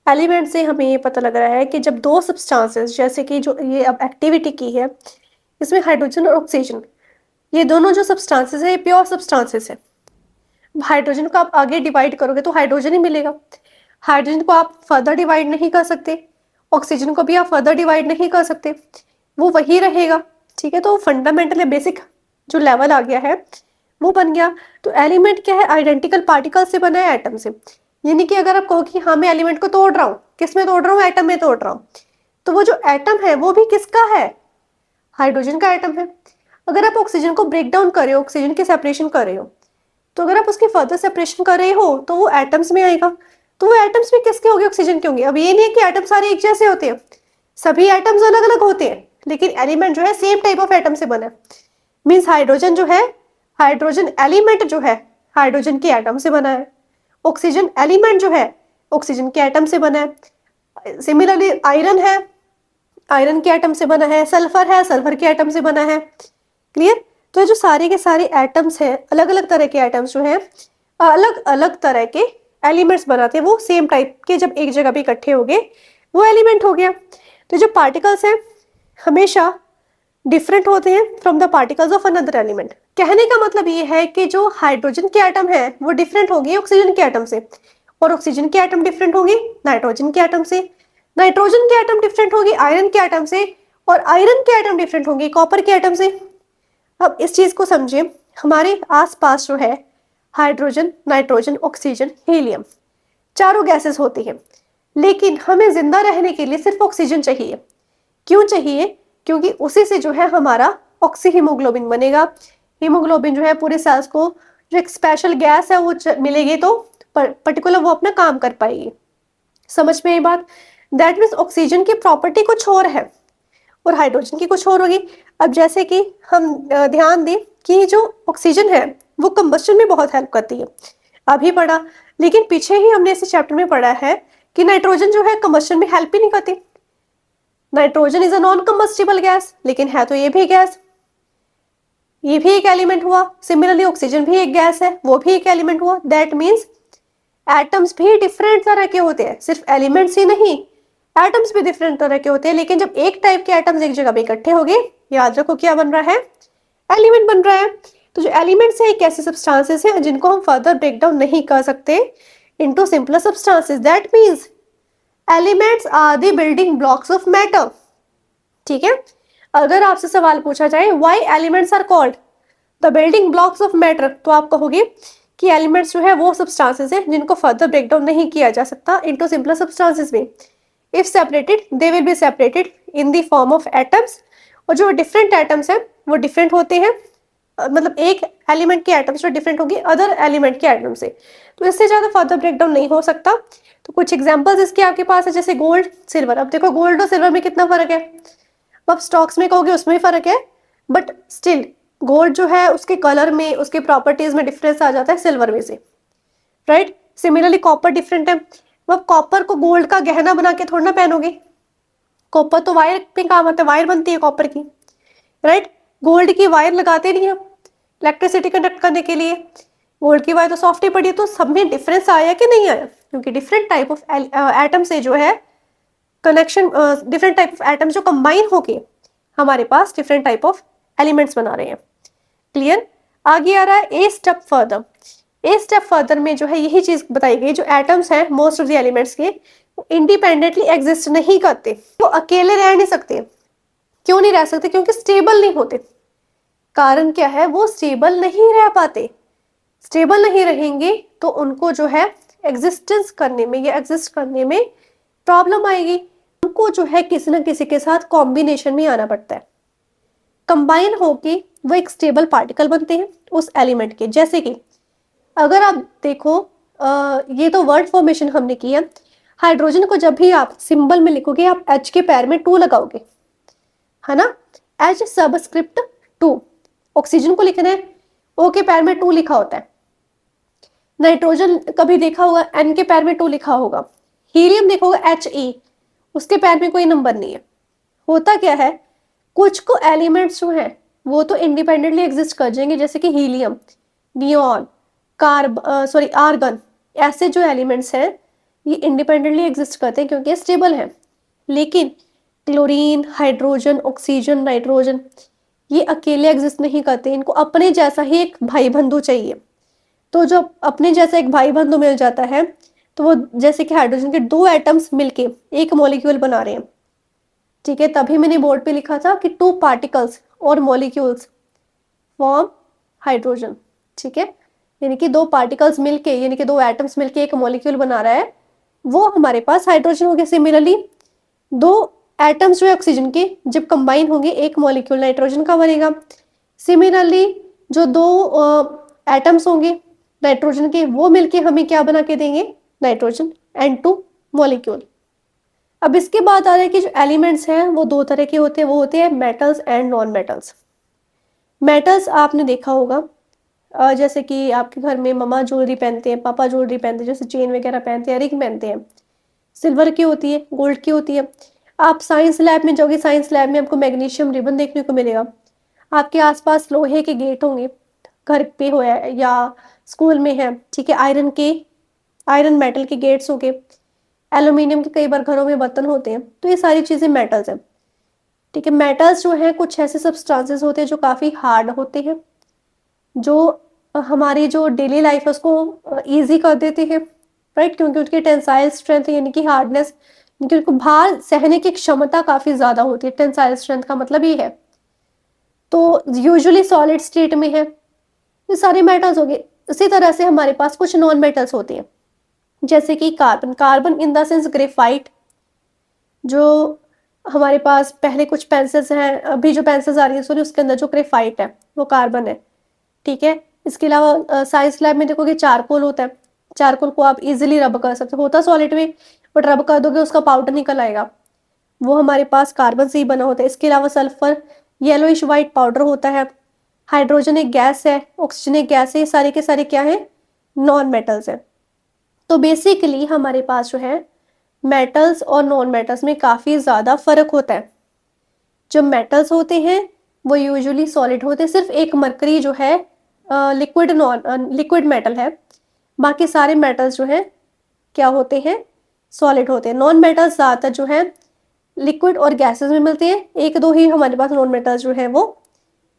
एलिमेंट से हमें ये पता लग रहा है कि जब दो सब्सटेंसेस, जैसे कि जो ये अब एक्टिविटी की है इसमें हाइड्रोजन और ऑक्सीजन, ये दोनों जो सब्सटेंसेस है ये प्योर सब्सटेंसेस है। हाइड्रोजन को आप आगे डिवाइड करोगे तो हाइड्रोजन ही मिलेगा, हाइड्रोजन को आप फर्दर डिवाइड नहीं कर सकते, ऑक्सीजन को भी आप फर्दर डिवाइड नहीं कर सकते, वो वही रहेगा, ठीक है। तो फंडामेंटल बेसिक जो लेवल आ गया है वो बन गया। तो एलिमेंट क्या है, आइडेंटिकल पार्टिकल से बना है, एटम से। यानी कि अगर आप कहो कि हाँ मैं एलिमेंट को तोड़ रहा हूँ, किस में तोड़ रहा हूँ, एटम में तोड़ रहा हूँ, तो वो जो एटम है वो भी किसका है, हाइड्रोजन का एटम है। अगर आप ऑक्सीजन को ब्रेक डाउन कर रहे हो, ऑक्सीजन की सेपरेशन कर रहे हो, तो अगर आप उसकी फर्दर सेपरेशन कर रहे हो तो वो एटम्स में आएगा। तो वो एटम्स भी किसके होंगे, ऑक्सीजन के होंगे। अब ये नहीं है कि एटम सारे एक जैसे होते हैं, सभी एटम्स अलग अलग होते हैं, लेकिन एलिमेंट जो है सेम टाइप ऑफ एटम से बना है। मीन्स हाइड्रोजन जो है, हाइड्रोजन एलिमेंट जो है हाइड्रोजन के एटम से बना है। ऑक्सीजन एलिमेंट जो है ऑक्सीजन के एटम से बना है। सिमिलरली आयरन है, आयरन के एटम से बना है। सल्फर है, सल्फर के एटम से बना है। क्लियर। तो ये जो सारे के सारे एटम्स हैं, अलग अलग तरह के एटम्स जो हैं अलग अलग तरह के एलिमेंट्स बनाते हैं। वो सेम टाइप के जब एक जगह पे इकट्ठे हो गए वो एलिमेंट हो गया। तो जो पार्टिकल्स हैं हमेशा डिफरेंट होते हैं from the particles of another element. कहने का मतलब ये है कि जो हाइड्रोजन के एटम है वो डिफरेंट होंगे ऑक्सीजन के एटम से, और ऑक्सीजन के एटम डिफरेंट होंगे नाइट्रोजन के एटम से, नाइट्रोजन के एटम डिफरेंट होंगे आयरन के एटम से, और आयरन के एटम डिफरेंट होंगे कॉपर के एटम से। अब इस चीज को समझिए, हमारे आसपास जो है हाइड्रोजन, नाइट्रोजन, ऑक्सीजन, हीलियम, चारों गैसेस होती हैं, लेकिन हमें जिंदा रहने के लिए सिर्फ ऑक्सीजन चाहिए। क्यों चाहिए? क्योंकि उसी से जो है हमारा ऑक्सी हीमोग्लोबिन बनेगा। हीमोग्लोबिन जो है पूरे सेल्स को जो एक स्पेशल गैस है वो मिलेगी, तो पर्टिकुलर वो अपना काम कर पाएगी। समझ में ये बात? दैट मीन्स ऑक्सीजन की प्रॉपर्टी कुछ और है और हाइड्रोजन की कुछ और होगी। अब जैसे कि हम ध्यान दें कि जो ऑक्सीजन है वो कंबस्शन में बहुत हेल्प करती है, अभी पढ़ा, लेकिन पीछे ही हमने इस चैप्टर में पढ़ा है कि नाइट्रोजन जो है कंबस्शन में हेल्प ही नहीं करती। Nitrogen is a non combustible gas, लेकिन है तो ये भी गैस, ये भी एक एलिमेंट हुआ। सिमिलरली ऑक्सीजन भी एक गैस है, वो भी एक एलिमेंट हुआ। दैट मीन्स एटम्स भी डिफरेंट तरह के होते हैं, सिर्फ एलिमेंट्स ही नहीं, एटम्स भी डिफरेंट तरह के होते हैं। लेकिन जब एक टाइप के एटम्स एक जगह पे इकट्ठे हो गए, याद रखो क्या बन रहा है, एलिमेंट बन रहा है। तो जो एलिमेंट्स है एक ऐसे सब्सटेंसेस हैं जिनको हम फर्दर ब्रेक डाउन नहीं कर सकते into simpler substances. That means elements are the building blocks of matter. ठीक है। अगर आपसे सवाल पूछा जाए why elements are called the building blocks of matter, तो आप कहोगे कि एलिमेंट्स जो है वो सब्सटेंसेस हैं जिनको फर्दर ब्रेक डाउन नहीं किया जा सकता इनटू सिंपलर सब्सटेंसेस में। If separated they will be separated in the form of atoms. और जो डिफरेंट एटम्स हैं वो डिफरेंट होते हैं, मतलब एक एलिमेंट के एटम्स जो डिफरेंट होंगे अदर एलिमेंट के एटम से, तो इससे ज्यादा फर्दर ब्रेकडाउन नहीं हो सकता। तो कुछ एग्जांपल्स इसके आपके पास है, जैसे गोल्ड, सिल्वर। अब देखो गोल्ड और सिल्वर में कितना फर्क है, अब स्टॉक्स में कहोगे उसमें फर्क है, बट स्टिल गोल्ड जो है उसके कलर में, उसके प्रॉपर्टीज में डिफरेंस आ जाता है सिल्वर में से, राइट। सिमिलरली कॉपर डिफरेंट है, अब कॉपर को गोल्ड का गहना बना के थोड़ा ना पहनोगे, कॉपर तो वायर पे काम आता है, वायर बनती है कॉपर की, राइट। गोल्ड की वायर लगाते नहीं हम इलेक्ट्रिसिटी कंडक्ट करने के लिए, गोल्ड की वायर तो सॉफ्ट ही पड़ी है। तो सब में डिफरेंस आया कि नहीं आया? क्योंकि डिफरेंट टाइप ऑफ एटम से जो है connection, different type of atom जो कंबाइन होके हमारे पास डिफरेंट टाइप ऑफ एलिमेंट्स बना रहे हैं। क्लियर। आगे आ रहा है a step further. A step further में जो है यही चीज बताई गई, जो एटम्स हैं मोस्ट ऑफ द एलिमेंट्स के इंडिपेंडेंटली एग्जिस्ट नहीं करते, वो अकेले रह नहीं सकते। क्यों नहीं रह सकते? क्योंकि स्टेबल नहीं होते। कारण क्या है? वो स्टेबल नहीं रह पाते। स्टेबल नहीं रहेंगे तो उनको जो है एग्जिस्टेंस करने में या एग्जिस्ट करने में प्रॉब्लम आएगी। उनको जो है किसी ना किसी के साथ कॉम्बिनेशन में आना पड़ता है, कंबाइन होके वो एक स्टेबल पार्टिकल बनते हैं उस एलिमेंट के। जैसे कि अगर आप देखो, ये तो वर्ड फॉर्मेशन हमने की है। हाइड्रोजन को जब भी आप सिंबल में लिखोगे, आप एच के पैर में 2 लगाओगे, है ना, एच सबस्क्रिप्ट 2। ऑक्सीजन को लिखना है, ओ के पैर में 2 लिखा होता है। नाइट्रोजन कभी देखा होगा, एन के पैर में 2 लिखा होगा। हीलियम देखोगे एच ई, उसके पैर में कोई नंबर नहीं है। होता क्या है, कुछ को एलिमेंट्स जो हैं वो तो इंडिपेंडेंटली एग्जिस्ट कर जाएंगे, जैसे कि हीलियम, नियॉन, आर्गन, ऐसे जो एलिमेंट्स हैं ये इंडिपेंडेंटली एग्जिस्ट करते हैं क्योंकि स्टेबल हैं। लेकिन क्लोरीन, हाइड्रोजन, ऑक्सीजन, नाइट्रोजन ये अकेले एग्जिस्ट नहीं करते, इनको अपने जैसा ही एक भाई बंधु चाहिए। तो जब अपने जैसा एक भाई बंधु मिल जाता है तो वो, जैसे कि हाइड्रोजन के 2 एटम्स मिलके एक मॉलिक्यूल बना रहे हैं, ठीक है। तभी मैंने बोर्ड पे लिखा था कि 2 पार्टिकल्स और मॉलिक्यूल्स फॉर्म हाइड्रोजन, ठीक है। यानी कि दो पार्टिकल्स मिलके, यानी कि दो एटम्स मिलके एक मॉलिक्यूल बना रहा है, वो हमारे पास हाइड्रोजन हो गया। सिमिलरली दो एटम्स जो है ऑक्सीजन के जब कंबाइन होंगे एक मॉलिक्यूल नाइट्रोजन का बनेगा। सिमिलरली जो दो एटम्स होंगे नाइट्रोजन के, वो मिलके हमें क्या बना के देंगे, नाइट्रोजन, N2 मॉलिक्यूल। अब इसके बाद आ रहा है कि जो एलिमेंट्स हैं वो दो तरह के होते हैं, वो होते हैं metals and non metals. Metals आपने देखा होगा, जैसे कि आपके घर में मम्मा ज्वेलरी पहनते हैं, पापा ज्वेलरी पहनते हैं, जैसे चेन वगैरह पहनते हैं, रिंग पहनते हैं, सिल्वर की होती है, गोल्ड की होती है। आप साइंस लैब में जाओगे, साइंस लैब में आपको मैग्नीशियम रिबन देखने को मिलेगा। आपके आसपास लोहे के गेट होंगे, घर पे हो या स्कूल में है, ठीक है, आयरन मेटल के गेट्स होंगे, एल्यूमिनियम के कई बार घरों में बर्तन होते हैं। तो ये सारी चीजें मेटल्स हैं, ठीक है। मेटल्स जो है कुछ ऐसे सब्सटेंसेस होते हैं जो काफी हार्ड होते हैं, जो हमारी जो डेली लाइफ है उसको ईजी कर देते हैं, राइट, क्योंकि उनकी टेंसाइल स्ट्रेंथ यानी कि हार्डनेस, क्योंकि उनको भार सहने की क्षमता काफी ज्यादा होती है। टेंसाइल स्ट्रेंथ का मतलब ये है। तो यूजुअली सॉलिड स्टेट में है। ये सारे मेटल्स हो गए। इसी तरह से हमारे पास कुछ नॉन मेटल्स होते हैं, जैसे कि carbon in the sense graphite. जो हमारे पास पहले कुछ पेंसिल्स हैं, अभी जो पेंसिल्स आ रही है सॉरी, उसके अंदर जो ग्रेफाइट है वो कार्बन है, ठीक है। इसके अलावा साइंस लैब में देखोगे चारकोल होता है। चारकोल को आप इजीली रब कर सकते हो, होता सॉलिड में, बट रब कर दोगे उसका पाउडर निकल आएगा, वो हमारे पास कार्बन से ही बना होता है। इसके अलावा सल्फर येलोइश वाइट पाउडर होता है। हाइड्रोजन एक गैस है, ऑक्सीजन एक गैस है। ये सारे के सारे क्या है, नॉन मेटल्स है। तो बेसिकली हमारे पास जो है मेटल्स और नॉन मेटल्स में काफी ज्यादा फर्क होता है। जो मेटल्स होते हैं वो यूजुअली सॉलिड होते हैं, सिर्फ एक मरकरी जो है लिक्विड मेटल है। बाकी सारे मेटल्स जो है क्या होते हैं, सॉलिड होते हैं। नॉन मेटल्स ज्यादातर जो है लिक्विड और गैसेस में मिलते हैं। एक दो ही हमारे पास नॉन मेटल्स जो है वो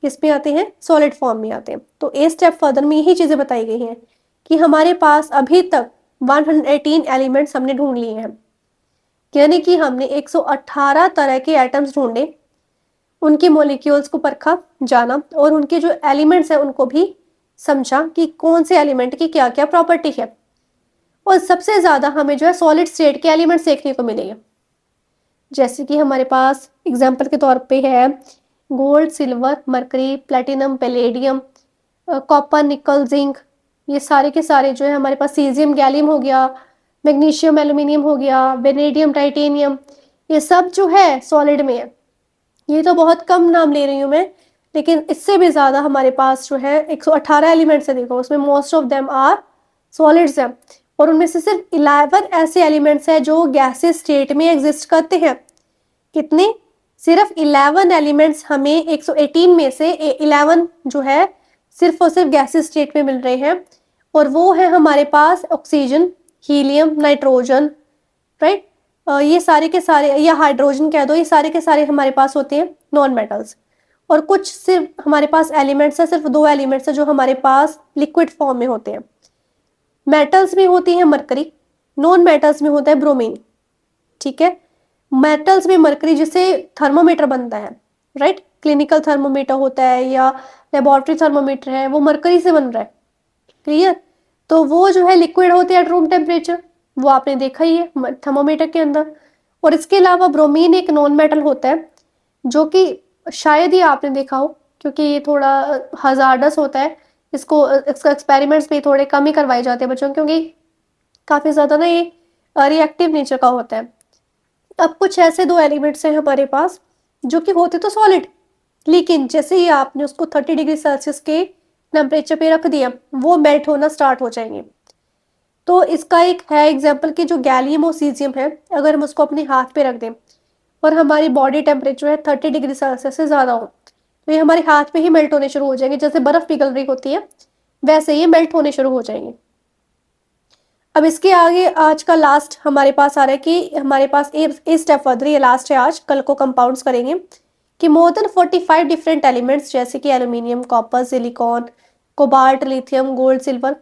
किस में आते हैं, सॉलिड फॉर्म में आते हैं। तो ए स्टेप फर्दर में यही चीजें बताई गई हैं कि हमारे पास अभी तक 118 एलिमेंट्स हमने ढूंढ लिए हैं, यानी कि हमने 118 तरह के एटम्स ढूंढे, उनके मॉलिक्यूल्स को परखा जाना, और उनके जो एलिमेंट्स हैं उनको भी समझा कि कौन से एलिमेंट की क्या क्या प्रॉपर्टी है। और सबसे ज्यादा हमें जो है सॉलिड स्टेट के एलिमेंट्स देखने को मिलेंगे, जैसे कि हमारे पास एग्जाम्पल के तौर पे है gold, silver, mercury, platinum, palladium, copper, निकल, जिंक। ये सारे के सारे जो है हमारे पास सीजियम, गैलियम हो गया, मैग्नीशियम, एल्यूमिनियम हो गया, वेनेडियम, टाइटेनियम, ये सब जो है सॉलिड में है। ये तो बहुत कम नाम ले रही हूँ मैं, लेकिन इससे भी ज्यादा हमारे पास जो है 118 एलिमेंट्स है। देखो उसमें most of them are solids हैं, और उनमें से सिर्फ 11 ऐसे एलिमेंट्स हैं जो गैसेस स्टेट में एग्जिस्ट करते हैं। कितने, सिर्फ 11 एलिमेंट्स हमें 118 में से 11 जो है सिर्फ और सिर्फ गैसेस स्टेट में मिल रहे हैं, और वो है हमारे पास ऑक्सीजन, हीलियम, नाइट्रोजन, राइट, ये सारे के सारे, या हाइड्रोजन कह दो, ये सारे के सारे हमारे पास होते हैं नॉन मेटल्स। और कुछ सिर्फ हमारे पास एलिमेंट्स है, सिर्फ दो एलिमेंट्स है जो हमारे पास लिक्विड फॉर्म में होते हैं। मेटल्स में होती है मरकरी, नॉन मेटल्स में होता है ब्रोमीन, ठीक है। मेटल्स में मरकरी जिससे थर्मोमीटर बनता है, राइट, क्लिनिकल थर्मोमीटर होता है या लेबोरेटरी थर्मोमीटर है, वो मरकरी से बन रहा है, क्लियर। तो वो जो है लिक्विड होते हैं एट रूम टेम्परेचर, वो आपने देखा ही है थर्मोमीटर के अंदर। और इसके अलावा ब्रोमीन एक नॉन मेटल होता है जो कि शायद ही आपने देखा हो, क्योंकि ये थोड़ा हजार्डस होता है। इसका एक्सपेरिमेंट्स भी थोड़े कम ही करवाए जाते हैं बच्चों, क्योंकि काफी ज्यादा ना ये रिएक्टिव नेचर का होता है। अब कुछ ऐसे दो एलिमेंट्स हैं हमारे पास जो कि होते तो सॉलिड, लेकिन जैसे ही आपने उसको 30 डिग्री सेल्सियस के टेम्परेचर पे रख दिया वो मेल्ट होना स्टार्ट हो जाएंगे। तो इसका एक है एग्जाम्पल कि जो गैलियम और सीजियम है, अगर हम उसको अपने हाथ पे रख दें और हमारी बॉडी टेम्परेचर है 30 डिग्री सेल्सियस से ज्यादा हो, तो ये हमारे हाथ पे ही मेल्ट होने शुरू हो जाएंगे। जैसे बर्फ पिघल रही होती है वैसे ये मेल्ट होने शुरू हो जाएंगे। अब इसके आगे आज का लास्ट हमारे पास आ रहा है कि हमारे पास ए स्टेप फर्दर, ये लास्ट है आज, कल को कंपाउंड्स करेंगे कि मोर देन 45 डिफरेंट एलिमेंट्स, जैसे कि aluminium, copper, silicon, cobalt, lithium, gold, silver,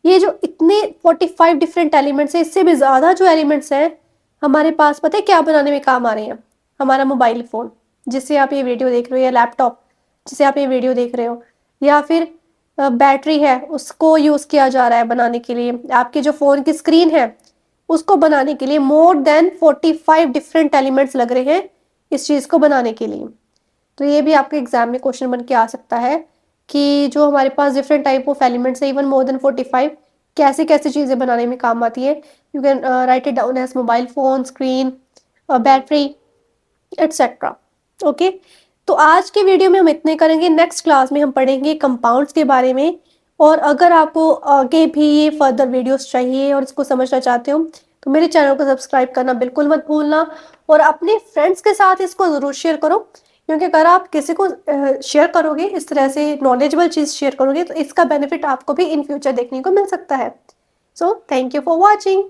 ये जो इतने 45 डिफरेंट एलिमेंट्स है, इससे भी ज्यादा जो एलिमेंट्स हैं हमारे पास, पता है क्या बनाने में काम आ रहे हैं, हमारा मोबाइल फोन जिससे आप ये वीडियो देख रहे हो, या लैपटॉप जिससे आप ये वीडियो देख रहे हो, या फिर बैटरी है उसको यूज़ किया जा रहा है बनाने के लिए, आपके जो फ़ोन की स्क्रीन है उसको बनाने के लिए मोर देन 45 डिफरेंट एलिमेंट्स लग रहे हैं इस चीज़ को बनाने के लिए। तो ये भी आपके एग्जाम में क्वेश्चन बन के आ सकता है कि जो हमारे पास डिफरेंट टाइप ऑफ एलिमेंट्स है इवन मोर देन 45 कैसे कैसे चीज़ें बनाने में काम आती है। You can write it down as mobile phone, screen, battery, etcetera. Okay, तो आज के वीडियो में हम इतने करेंगे। नेक्स्ट क्लास में हम पढ़ेंगे कंपाउंड्स के बारे में। और अगर आपको आगे भी ये फर्दर वीडियोस चाहिए और इसको समझना चाहते हो तो मेरे चैनल को सब्सक्राइब करना बिल्कुल मत भूलना और अपने फ्रेंड्स के साथ इसको ज़रूर शेयर करो, क्योंकि अगर आप किसी को शेयर करोगे, इस तरह से नॉलेजेबल चीज़ शेयर करोगे तो इसका बेनिफिट आपको भी इन फ्यूचर देखने को मिल सकता है। So thank you for watching.